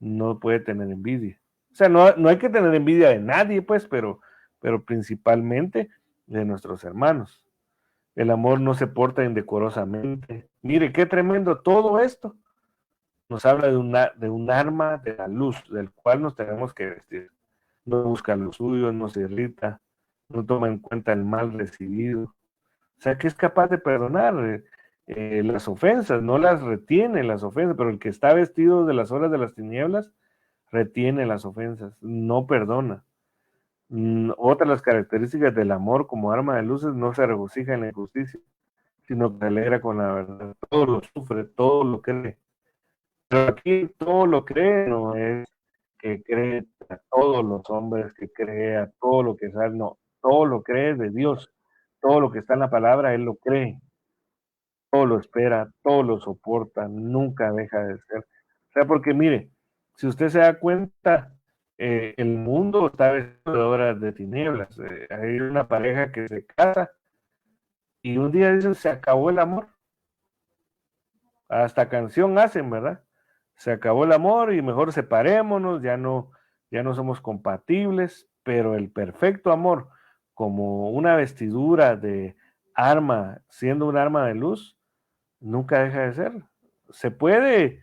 No puede tener envidia. O sea, no hay que tener envidia de nadie, pues, pero principalmente de nuestros hermanos. El amor no se porta indecorosamente. Mire, qué tremendo todo esto. Nos habla de un arma de la luz, del cual nos tenemos que vestir. No busca lo suyo, no se irrita, no toma en cuenta el mal recibido. O sea, que es capaz de perdonar las ofensas, no las retiene las ofensas, pero el que está vestido de las horas de las tinieblas retiene las ofensas, no perdona. Otra de las características del amor como arma de luces no se regocija en la injusticia, sino que se alegra con la verdad. Todo lo sufre, todo lo cree. Pero aquí todo lo cree no es que cree a todos los hombres, que cree a todo lo que sabe, no, todo lo cree de Dios, todo lo que está en la palabra, Él lo cree, todo lo espera, todo lo soporta, nunca deja de ser. O sea, porque mire, si usted se da cuenta, el mundo está vestido de obras de tinieblas. Hay una pareja que se casa Y un día dicen, se acabó el amor. Hasta canción hacen, ¿verdad? Se acabó el amor y mejor separémonos, ya no somos compatibles, pero el perfecto amor, como una vestidura de arma, siendo un arma de luz, nunca deja de ser. Se puede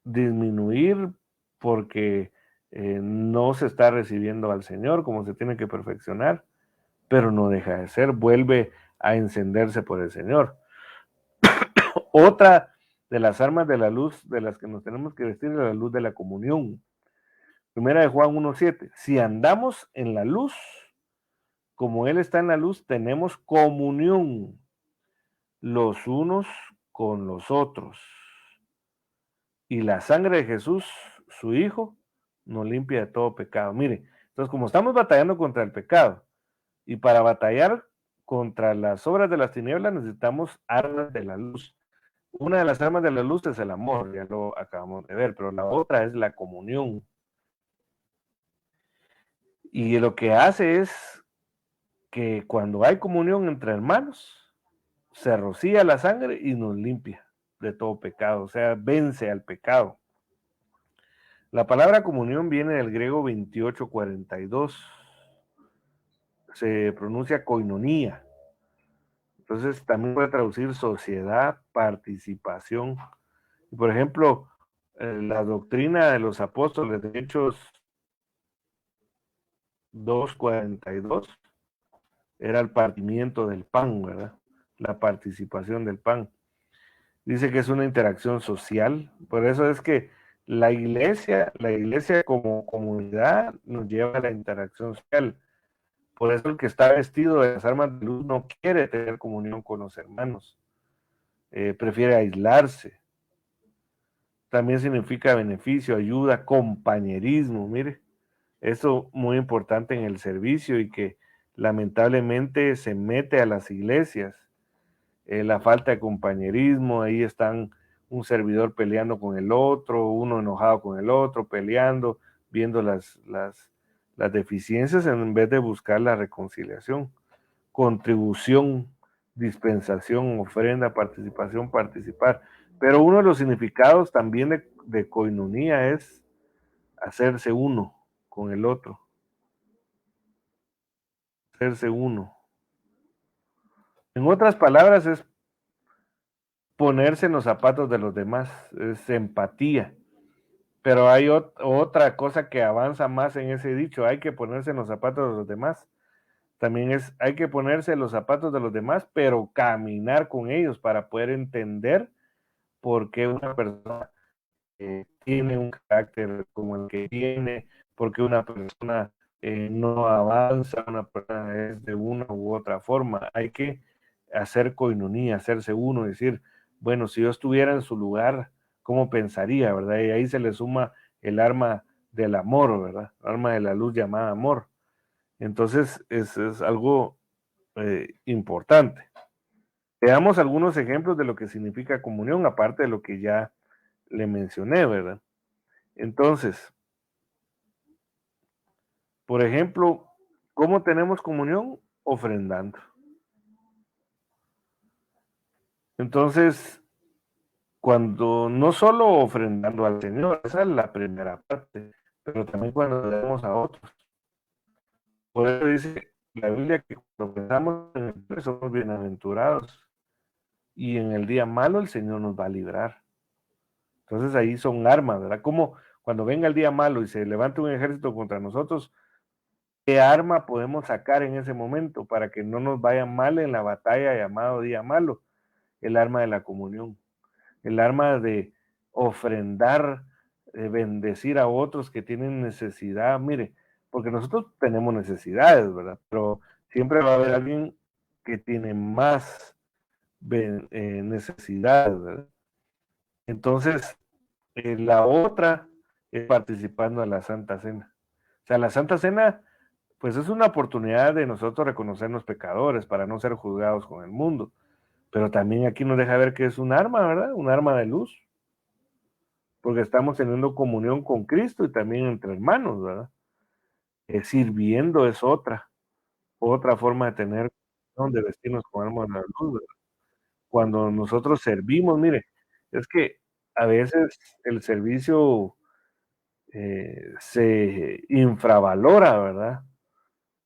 disminuir porque no se está recibiendo al Señor como se tiene que perfeccionar, pero no deja de ser, vuelve a encenderse por el Señor. Otra de las armas de la luz de las que nos tenemos que vestir es la luz de la comunión. Primera de Juan 1:7. Si andamos en la luz, como Él está en la luz, tenemos comunión los unos con los otros. Y la sangre de Jesús, su Hijo, nos limpia de todo pecado. Mire, entonces como estamos batallando contra el pecado, y para batallar contra las obras de las tinieblas necesitamos armas de la luz. Una de las armas de la luz es el amor, ya lo acabamos de ver, pero la otra es la comunión. Y lo que hace es que cuando hay comunión entre hermanos, se rocía la sangre y nos limpia de todo pecado, o sea, vence al pecado. La palabra comunión viene del griego 28:42, se pronuncia koinonía, entonces también puede traducir sociedad, participación. Por ejemplo, la doctrina de los apóstoles de Hechos 2:42 era el partimiento del pan, ¿verdad? La participación del pan. Dice que es una interacción social, por eso es que la iglesia como comunidad nos lleva a la interacción social. Por eso el que está vestido de las armas de luz no quiere tener comunión con los hermanos, prefiere aislarse. También significa beneficio, ayuda, compañerismo, mire. Eso muy importante en el servicio y que lamentablemente se mete a las iglesias. La falta de compañerismo, ahí están un servidor peleando con el otro, uno enojado con el otro, peleando, viendo las deficiencias en vez de buscar la reconciliación. Contribución, dispensación, ofrenda, participación, participar. Pero uno de los significados también de coinonía es hacerse uno con el otro, hacerse uno. En otras palabras, es ponerse en los zapatos de los demás, es empatía. Pero hay otra cosa que avanza más en ese dicho, hay que ponerse en los zapatos de los demás. También hay que ponerse en los zapatos de los demás, pero caminar con ellos para poder entender por qué una persona tiene un carácter como el que tiene, por qué una persona no avanza, una persona es de una u otra forma. Hay que hacer coinonía, hacerse uno, decir, bueno, si yo estuviera en su lugar, ¿cómo pensaría, verdad? Y ahí se le suma el arma del amor, ¿verdad? El arma de la luz llamada amor. Entonces, es algo importante. Veamos algunos ejemplos de lo que significa comunión, aparte de lo que ya le mencioné, ¿verdad? Entonces, por ejemplo, ¿cómo tenemos comunión? Ofrendando. Entonces, cuando no solo ofrendando al Señor, esa es la primera parte, pero también cuando le damos a otros. Por eso dice la Biblia que cuando pensamos en el Señor somos bienaventurados y en el día malo el Señor nos va a librar. Entonces ahí son armas, ¿verdad? Como cuando venga el día malo y se levante un ejército contra nosotros, ¿qué arma podemos sacar en ese momento para que no nos vaya mal en la batalla llamado día malo? El arma de la comunión, el arma de ofrendar, bendecir a otros que tienen necesidad. Mire, porque nosotros tenemos necesidades, ¿verdad? Pero siempre va a haber alguien que tiene más necesidades, ¿verdad? Entonces, la otra es participando en la Santa Cena. O sea, la Santa Cena pues es una oportunidad de nosotros reconocernos pecadores para no ser juzgados con el mundo. Pero también aquí nos deja ver que es un arma, ¿verdad? Un arma de luz, porque estamos teniendo comunión con Cristo y también entre hermanos, ¿verdad? Sirviendo es otra forma de tener. ¿no? De vestirnos con armas de la luz, ¿verdad? Cuando nosotros servimos, mire, es que a veces el servicio se infravalora, ¿verdad?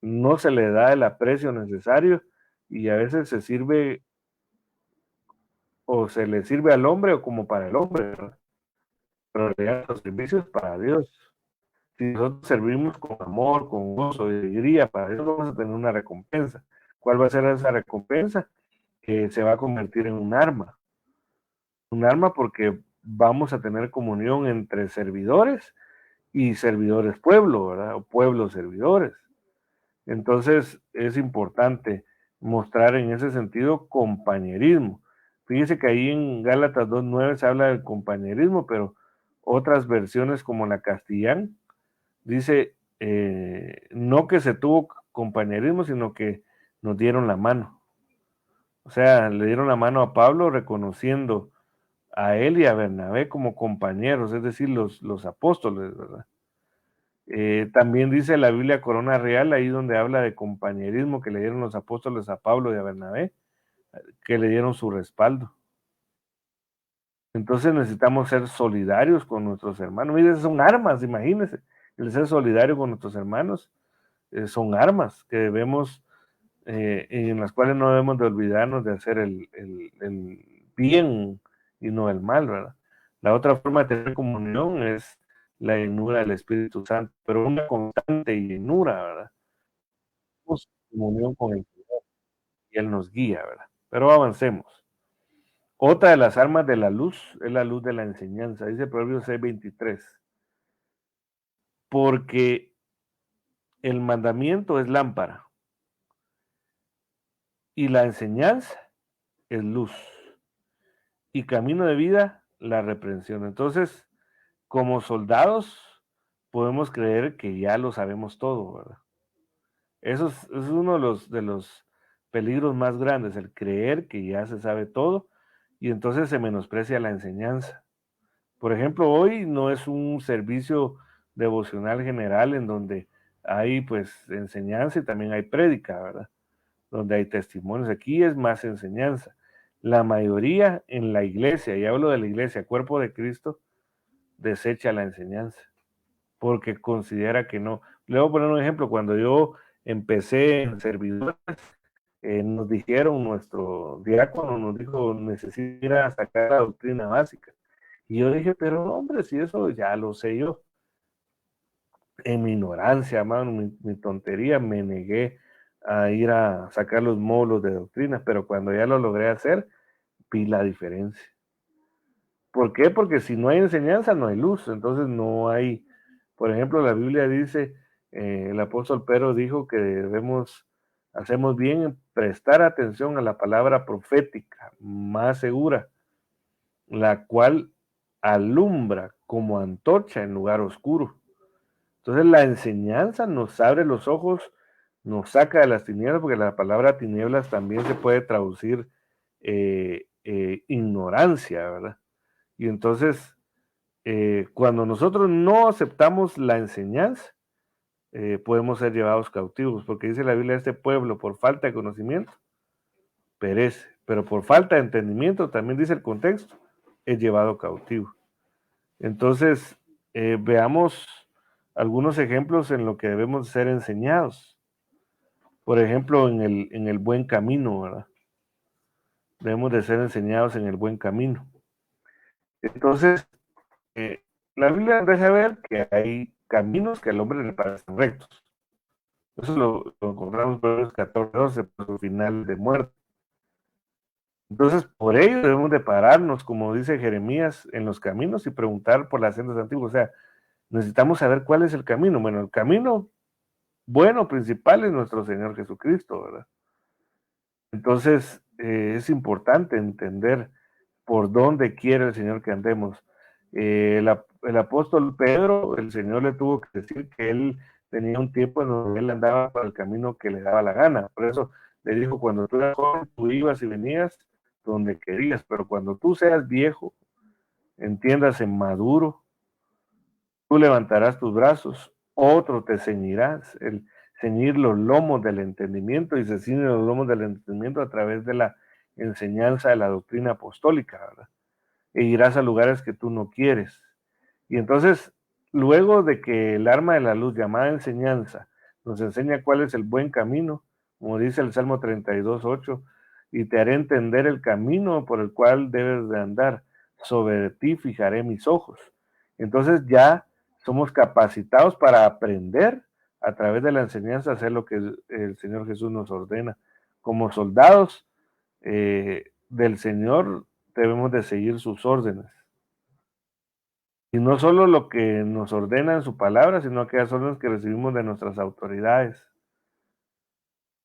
No se le da el aprecio necesario y a veces se sirve o se le sirve al hombre o como para el hombre, ¿verdad? Pero en realidad los servicios para Dios. Si nosotros servimos con amor, con gozo y alegría, para eso vamos a tener una recompensa. ¿Cuál va a ser esa recompensa? Que se va a convertir en un arma porque vamos a tener comunión entre servidores y servidores pueblo, ¿verdad? O pueblos servidores. Entonces es importante mostrar en ese sentido compañerismo. Fíjese que ahí en Gálatas 2:9 se habla del compañerismo, pero otras versiones como la castellana dice, no que se tuvo compañerismo, sino que nos dieron la mano. O sea, le dieron la mano a Pablo reconociendo a él y a Bernabé como compañeros, es decir, los apóstoles, ¿verdad? También dice la Biblia Corona Real, ahí donde habla de compañerismo que le dieron los apóstoles a Pablo y a Bernabé, que le dieron su respaldo. Entonces necesitamos ser solidarios con nuestros hermanos. Mire, son armas, imagínense. El ser solidario con nuestros hermanos son armas que debemos, en las cuales no debemos de olvidarnos de hacer el bien y no el mal, ¿verdad? La otra forma de tener comunión es la llenura del Espíritu Santo, pero una constante llenura, ¿verdad? Tenemos comunión con el Señor y Él nos guía, ¿verdad? Pero avancemos. Otra de las armas de la luz es la luz de la enseñanza, dice Proverbios 6:23, porque el mandamiento es lámpara y la enseñanza es luz y camino de vida la reprensión. Entonces, como soldados, podemos creer que ya lo sabemos todo, ¿verdad? Eso es uno de los peligros más grandes, el creer que ya se sabe todo y entonces se menosprecia la enseñanza. Por ejemplo, hoy no es un servicio devocional general en donde hay pues enseñanza y también hay prédica, ¿verdad? Donde hay testimonios. Aquí es más enseñanza. La mayoría en la iglesia, y hablo de la iglesia, cuerpo de Cristo, desecha la enseñanza porque considera que no. Le voy a poner un ejemplo. Cuando yo empecé en servidores, nos dijeron, nuestro diácono nos dijo, necesito ir a sacar la doctrina básica. Y yo dije, pero hombre, si eso ya lo sé yo. En mi ignorancia, mano, mi tontería, me negué a ir a sacar los módulos de doctrina, pero cuando ya lo logré hacer, vi la diferencia. ¿Por qué? Porque si no hay enseñanza, no hay luz. Entonces no hay, por ejemplo, la Biblia dice, el apóstol Pedro dijo que hacemos bien en prestar atención a la palabra profética más segura, la cual alumbra como antorcha en lugar oscuro. Entonces la enseñanza nos abre los ojos, nos saca de las tinieblas, porque la palabra tinieblas también se puede traducir ignorancia, ¿verdad? Y entonces, cuando nosotros no aceptamos la enseñanza, podemos ser llevados cautivos, porque dice la Biblia, este pueblo por falta de conocimiento perece, pero por falta de entendimiento, también dice el contexto, es llevado cautivo. Entonces, veamos algunos ejemplos en lo que debemos ser enseñados. Por ejemplo, en el buen camino, ¿verdad? Debemos de ser enseñados en el buen camino. Entonces, eh, la Biblia nos deja ver que hay caminos que al hombre le parecen rectos. Eso lo encontramos en Proverbios 14:12, por su final de muerte. Entonces, por ello debemos de pararnos, como dice Jeremías, en los caminos y preguntar por las sendas antiguas. O sea, necesitamos saber cuál es el camino. Bueno, el camino bueno principal es nuestro Señor Jesucristo, ¿verdad? Entonces, es importante entender por dónde quiere el Señor que andemos. El apóstol Pedro, el Señor le tuvo que decir que él tenía un tiempo en donde él andaba por el camino que le daba la gana. Por eso le dijo, cuando tú eras joven, tú ibas y venías donde querías, pero cuando tú seas viejo, entiéndase maduro, tú levantarás tus brazos, otro te ceñirás. ceñir los lomos del entendimiento, y se ciñen los lomos del entendimiento a través de la enseñanza de la doctrina apostólica, ¿verdad? E irás a lugares que tú no quieres. Y entonces, luego de que el arma de la luz, llamada enseñanza, nos enseña cuál es el buen camino, como dice el Salmo 32:8, y te haré entender el camino por el cual debes de andar, sobre ti fijaré mis ojos. Entonces ya somos capacitados para aprender a través de la enseñanza a hacer lo que el Señor Jesús nos ordena. Como soldados del Señor debemos de seguir sus órdenes. Y no solo lo que nos ordena en su palabra, sino aquellas órdenes que recibimos de nuestras autoridades.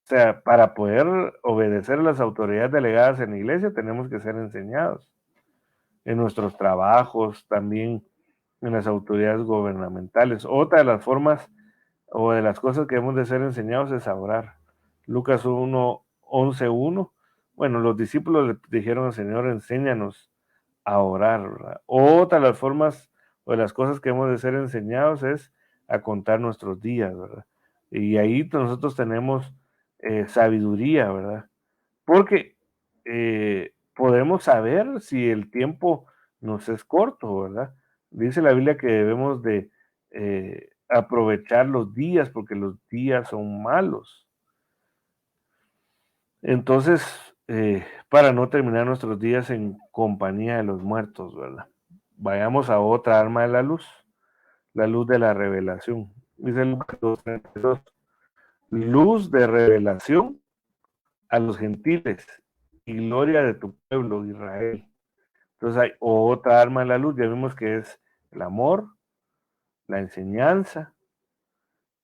O sea, para poder obedecer a las autoridades delegadas en la iglesia, tenemos que ser enseñados. En nuestros trabajos, también en las autoridades gubernamentales. Otra de las formas o de las cosas que debemos de ser enseñados es a orar. Lucas 11:1. Bueno, los discípulos le dijeron al Señor, enséñanos a orar, ¿verdad? Otra de las formas o de las cosas que hemos de ser enseñados es a contar nuestros días, ¿verdad? Y ahí nosotros tenemos sabiduría, ¿verdad? Porque podemos saber si el tiempo nos es corto, ¿verdad? Dice la Biblia que debemos de aprovechar los días porque los días son malos. Entonces, para no terminar nuestros días en compañía de los muertos, ¿verdad? Vayamos a otra arma de la luz de la revelación. Dice Lucas 2:32, luz de revelación a los gentiles y gloria de tu pueblo Israel. Entonces hay otra arma de la luz, ya vimos que es el amor, la enseñanza,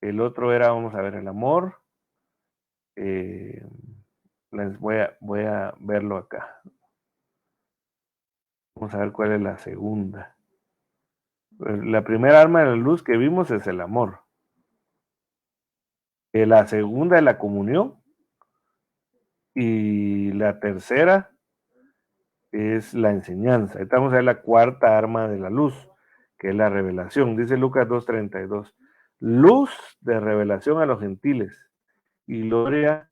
el otro era, vamos a ver, el amor, voy a verlo acá. Vamos a ver cuál es la segunda. La primera arma de la luz que vimos es el amor. La segunda es la comunión. Y la tercera es la enseñanza. Ahorita vamos a ver la cuarta arma de la luz, que es la revelación. Dice Lucas 2:32. Luz de revelación a los gentiles y gloria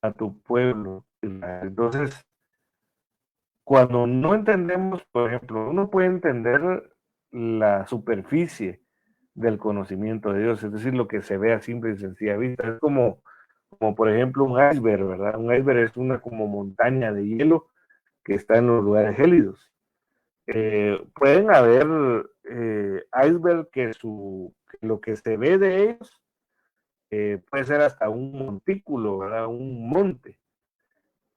a tu pueblo. Entonces, cuando no entendemos, por ejemplo, uno puede entender la superficie del conocimiento de Dios, es decir, lo que se ve a simple y sencilla vista. Es como por ejemplo un iceberg, ¿verdad? Un iceberg es una como montaña de hielo que está en los lugares gélidos. Pueden haber iceberg que lo que se ve de ellos puede ser hasta un montículo, ¿verdad? Un monte,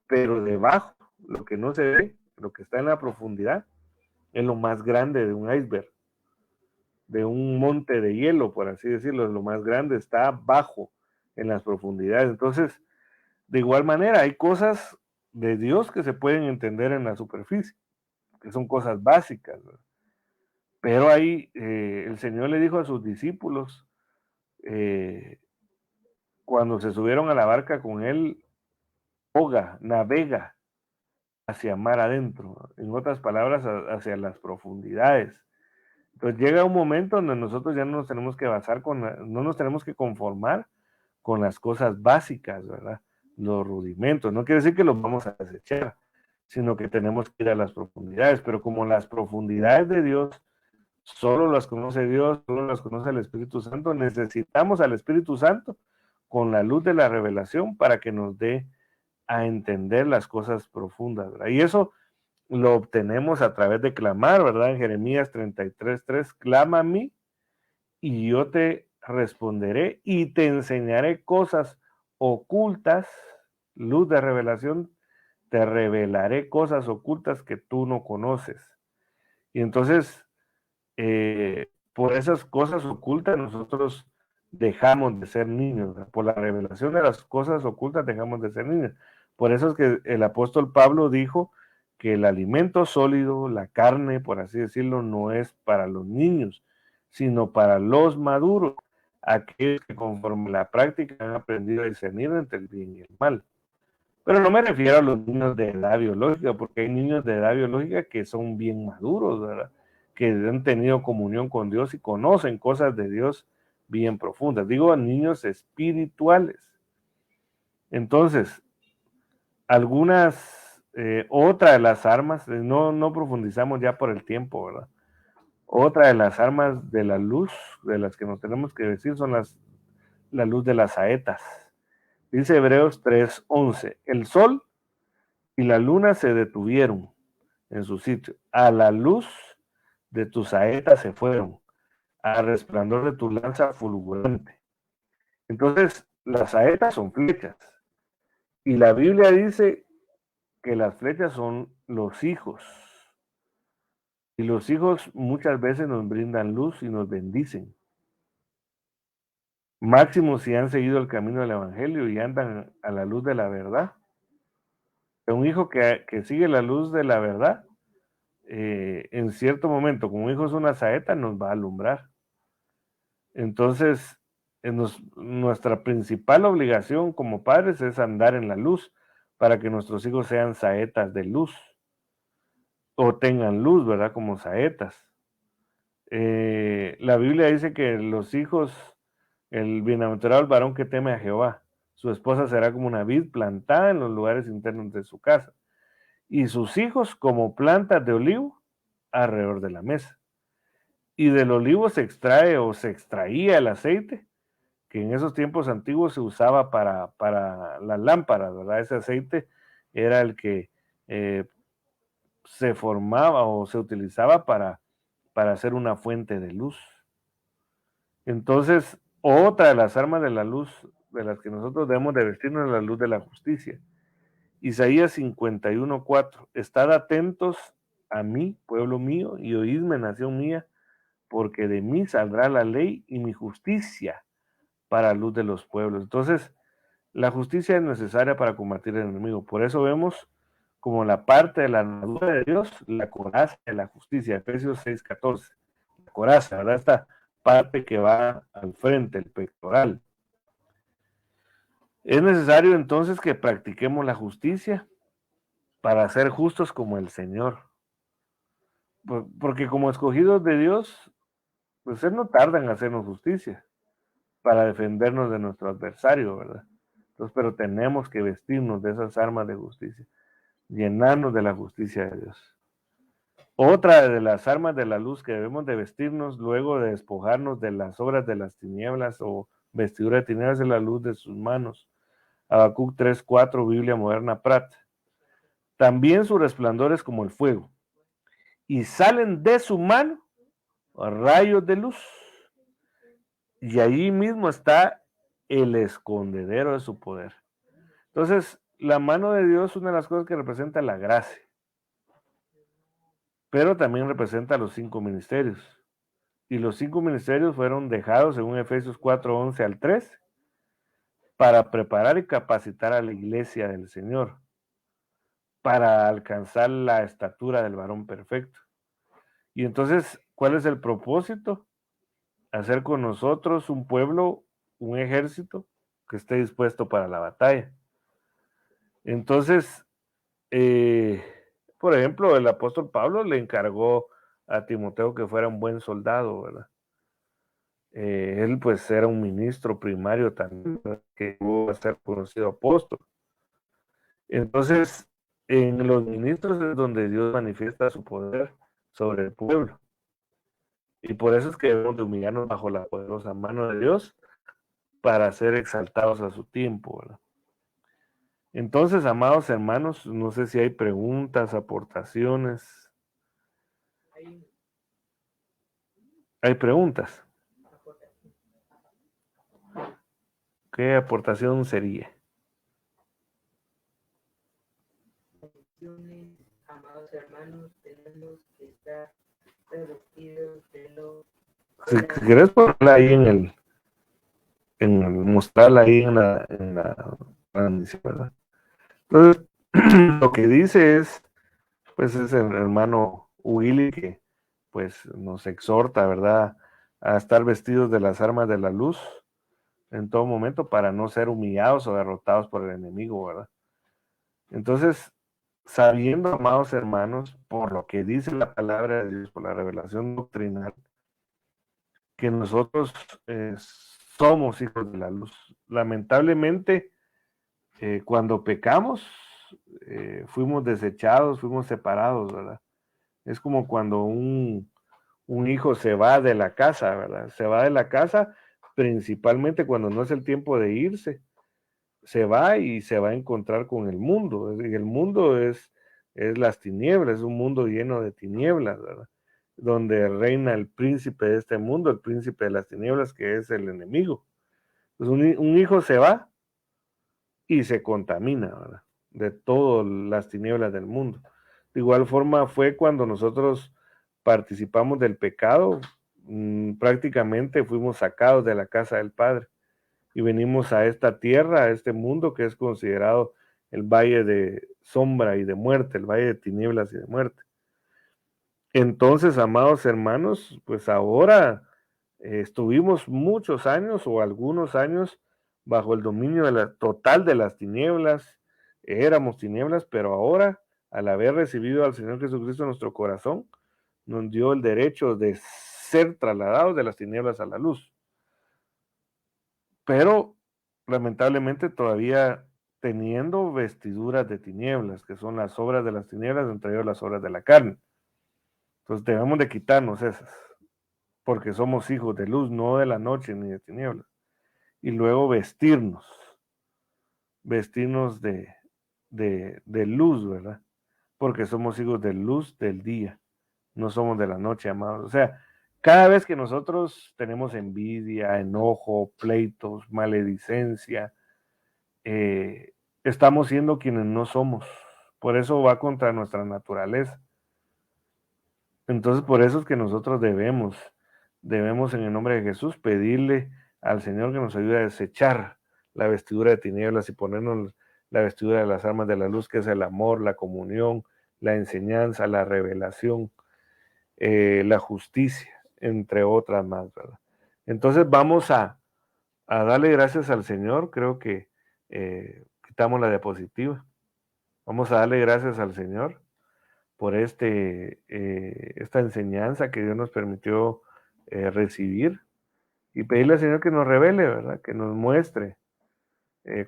pero debajo, lo que no se ve, lo que está en la profundidad, es lo más grande de un iceberg, de un monte de hielo, por así decirlo, lo más grande está abajo en las profundidades. Entonces, de igual manera, hay cosas de Dios que se pueden entender en la superficie, que son cosas básicas, ¿verdad? Pero ahí el Señor le dijo a sus discípulos, cuando se subieron a la barca con él, navega hacia mar adentro, en otras palabras, hacia las profundidades. Entonces llega un momento donde nosotros ya no nos tenemos que basar no nos tenemos que conformar con las cosas básicas, ¿verdad? Los rudimentos. No quiere decir que los vamos a desechar, sino que tenemos que ir a las profundidades. Pero como las profundidades de Dios solo las conoce Dios, solo las conoce el Espíritu Santo, necesitamos al Espíritu Santo con la luz de la revelación para que nos dé a entender las cosas profundas, ¿verdad? Y eso lo obtenemos a través de clamar, ¿verdad? En Jeremías 33:3, clama a mí y yo te responderé y te enseñaré cosas ocultas, luz de revelación, te revelaré cosas ocultas que tú no conoces. Y entonces, por esas cosas ocultas nosotros dejamos de ser niños, ¿verdad? Por la revelación de las cosas ocultas dejamos de ser niños. Por eso es que el apóstol Pablo dijo que el alimento sólido, la carne, por así decirlo, no es para los niños, sino para los maduros, aquellos que conforme la práctica han aprendido a discernir entre el bien y el mal. Pero no me refiero a los niños de edad biológica, porque hay niños de edad biológica que son bien maduros, ¿verdad? Que han tenido comunión con Dios y conocen cosas de Dios bien profundas. Digo, niños espirituales. Entonces, otra de las armas, no profundizamos ya por el tiempo, ¿verdad? Otra de las armas de la luz, de las que nos tenemos que decir, son la luz de las saetas. Dice Hebreos 3:11, el sol y la luna se detuvieron en su sitio. A la luz de tus saetas se fueron, al resplandor de tu lanza fulgurante. Entonces, las saetas son flechas. Y la Biblia dice que las flechas son los hijos. Y los hijos muchas veces nos brindan luz y nos bendicen. Máximo si han seguido el camino del Evangelio y andan a la luz de la verdad. Un hijo que sigue la luz de la verdad, en cierto momento, como un hijo es una saeta, nos va a alumbrar. Entonces, nuestra principal obligación como padres es andar en la luz para que nuestros hijos sean saetas de luz o tengan luz, ¿verdad? Como saetas. La Biblia dice que los hijos, el bienaventurado el varón que teme a Jehová, su esposa será como una vid plantada en los lugares internos de su casa, y sus hijos como plantas de olivo alrededor de la mesa. Y del olivo se extrae o se extraía el aceite, que en esos tiempos antiguos se usaba para las lámparas, ¿verdad? Ese aceite era el que se formaba o se utilizaba para hacer una fuente de luz. Entonces, otra de las armas de la luz de las que nosotros debemos de vestirnos es la luz de la justicia. Isaías 51:4, estad atentos a mí, pueblo mío, y oídme, nación mía, porque de mí saldrá la ley y mi justicia para luz de los pueblos. Entonces, la justicia es necesaria para combatir el enemigo. Por eso vemos como la parte de la armadura de Dios, la coraza de la justicia, Efesios 6:14. La coraza, ¿verdad? Esta parte que va al frente, el pectoral. Es necesario entonces que practiquemos la justicia para ser justos como el Señor. Porque como escogidos de Dios, pues Él no tarda en hacernos justicia para defendernos de nuestro adversario, ¿verdad? Entonces, pero tenemos que vestirnos de esas armas de justicia, llenarnos de la justicia de Dios. Otra de las armas de la luz que debemos de vestirnos luego de despojarnos de las obras de las tinieblas o vestidura de tinieblas de la luz de sus manos. Habacuc 3:4, Biblia Moderna Prat. También su resplandor es como el fuego, y salen de su mano rayos de luz, y allí mismo está el escondedero de su poder. Entonces, la mano de Dios es una de las cosas que representa la gracia, pero también representa los 5 ministerios. Y los 5 ministerios fueron dejados, según Efesios 4:11 al 3, para preparar y capacitar a la iglesia del Señor, para alcanzar la estatura del varón perfecto. Y entonces, ¿cuál es el propósito? Hacer con nosotros un pueblo, un ejército que esté dispuesto para la batalla. Entonces, por ejemplo, el apóstol Pablo le encargó a Timoteo que fuera un buen soldado, ¿verdad? Él pues era un ministro primario también, ¿verdad? Que llegó a ser conocido apóstol. Entonces, en los ministros es donde Dios manifiesta su poder sobre el pueblo. Y por eso es que debemos de humillarnos bajo la poderosa mano de Dios para ser exaltados a su tiempo, ¿verdad? Entonces, amados hermanos, no sé si hay preguntas, aportaciones. ¿Hay preguntas? ¿Qué aportación sería? Amados hermanos, tenemos que estar revestidos de lo... Si querés ponerla ahí mostrarla ahí en la transmisión, ¿verdad? Entonces, lo que dice es, pues es el hermano Willy que pues nos exhorta, ¿verdad? A estar vestidos de las armas de la luz en todo momento para no ser humillados o derrotados por el enemigo, ¿verdad? Entonces, sabiendo, amados hermanos, por lo que dice la palabra de Dios, por la revelación doctrinal, que nosotros somos hijos de la luz. Lamentablemente, cuando pecamos, fuimos desechados, fuimos separados, ¿verdad? Es como cuando un hijo se va de la casa, ¿verdad? Se va de la casa principalmente cuando no es el tiempo de irse. Se va y se va a encontrar con el mundo. Y el mundo es las tinieblas, es un mundo lleno de tinieblas, ¿verdad? Donde reina el príncipe de este mundo, el príncipe de las tinieblas, que es el enemigo. Pues un hijo se va y se contamina, ¿verdad? De todas las tinieblas del mundo. De igual forma fue cuando nosotros participamos del pecado, prácticamente fuimos sacados de la casa del Padre y venimos a esta tierra, a este mundo que es considerado el valle de sombra y de muerte, el valle de tinieblas y de muerte. Entonces, amados hermanos, pues ahora estuvimos muchos años o algunos años bajo el dominio total de las tinieblas, éramos tinieblas, pero ahora, al haber recibido al Señor Jesucristo en nuestro corazón, nos dio el derecho de ser trasladados de las tinieblas a la luz. Pero lamentablemente todavía teniendo vestiduras de tinieblas, que son las obras de las tinieblas, entre ellas las obras de la carne. Entonces debemos de quitarnos esas, porque somos hijos de luz, no de la noche ni de tinieblas. Y luego vestirnos de luz, ¿verdad? Porque somos hijos de luz del día, no somos de la noche, amados. O sea, cada vez que nosotros tenemos envidia, enojo, pleitos, maledicencia, estamos siendo quienes no somos. Por eso va contra nuestra naturaleza. Entonces, por eso es que nosotros debemos en el nombre de Jesús pedirle al Señor que nos ayude a desechar la vestidura de tinieblas y ponernos la vestidura de las armas de la luz, que es el amor, la comunión, la enseñanza, la revelación, la justicia, entre otras más, ¿verdad? Entonces vamos a darle gracias al Señor. Creo que quitamos la diapositiva. Vamos a darle gracias al Señor por esta enseñanza que Dios nos permitió recibir y pedirle al Señor que nos revele, ¿verdad? Que nos muestre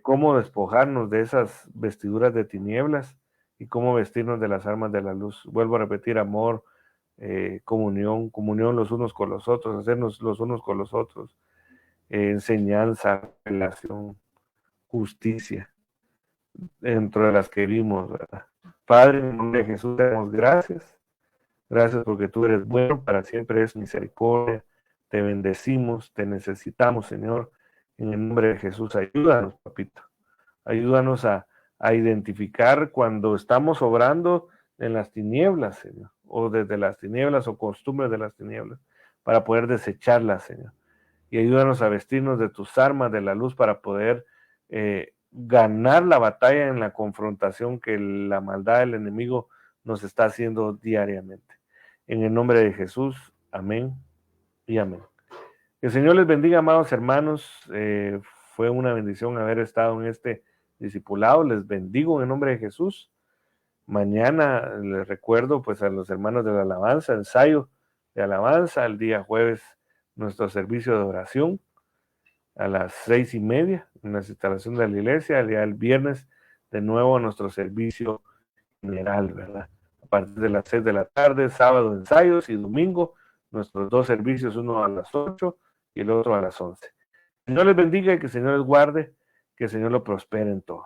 cómo despojarnos de esas vestiduras de tinieblas y cómo vestirnos de las armas de la luz. Vuelvo a repetir, amor, comunión los unos con los otros, hacernos los unos con los otros, enseñanza, relación, justicia, dentro de las que vimos, ¿verdad? Padre, en el nombre de Jesús, te damos gracias. Gracias porque tú eres bueno, para siempre es misericordia. Te bendecimos, te necesitamos, Señor. En el nombre de Jesús, ayúdanos, papito. Ayúdanos a identificar cuando estamos obrando en las tinieblas, Señor, o desde las tinieblas o costumbres de las tinieblas, para poder desecharlas, Señor. Y ayúdanos a vestirnos de tus armas de la luz para poder ganar la batalla en la confrontación que la maldad del enemigo nos está haciendo diariamente. En el nombre de Jesús, amén y amén. Que el Señor les bendiga, amados hermanos. Fue una bendición haber estado en este discipulado. Les bendigo en el nombre de Jesús. Mañana les recuerdo pues a los hermanos de la alabanza, ensayo de alabanza. El día jueves nuestro servicio de oración a las 6:30 en las instalaciones de la iglesia. El día del viernes de nuevo nuestro servicio general, ¿verdad? A partir de las 6 de la tarde, sábado ensayos y domingo nuestros dos servicios, uno a las 8 y el otro a las 11. Que el Señor les bendiga y que el Señor les guarde, que el Señor lo prospere en todo.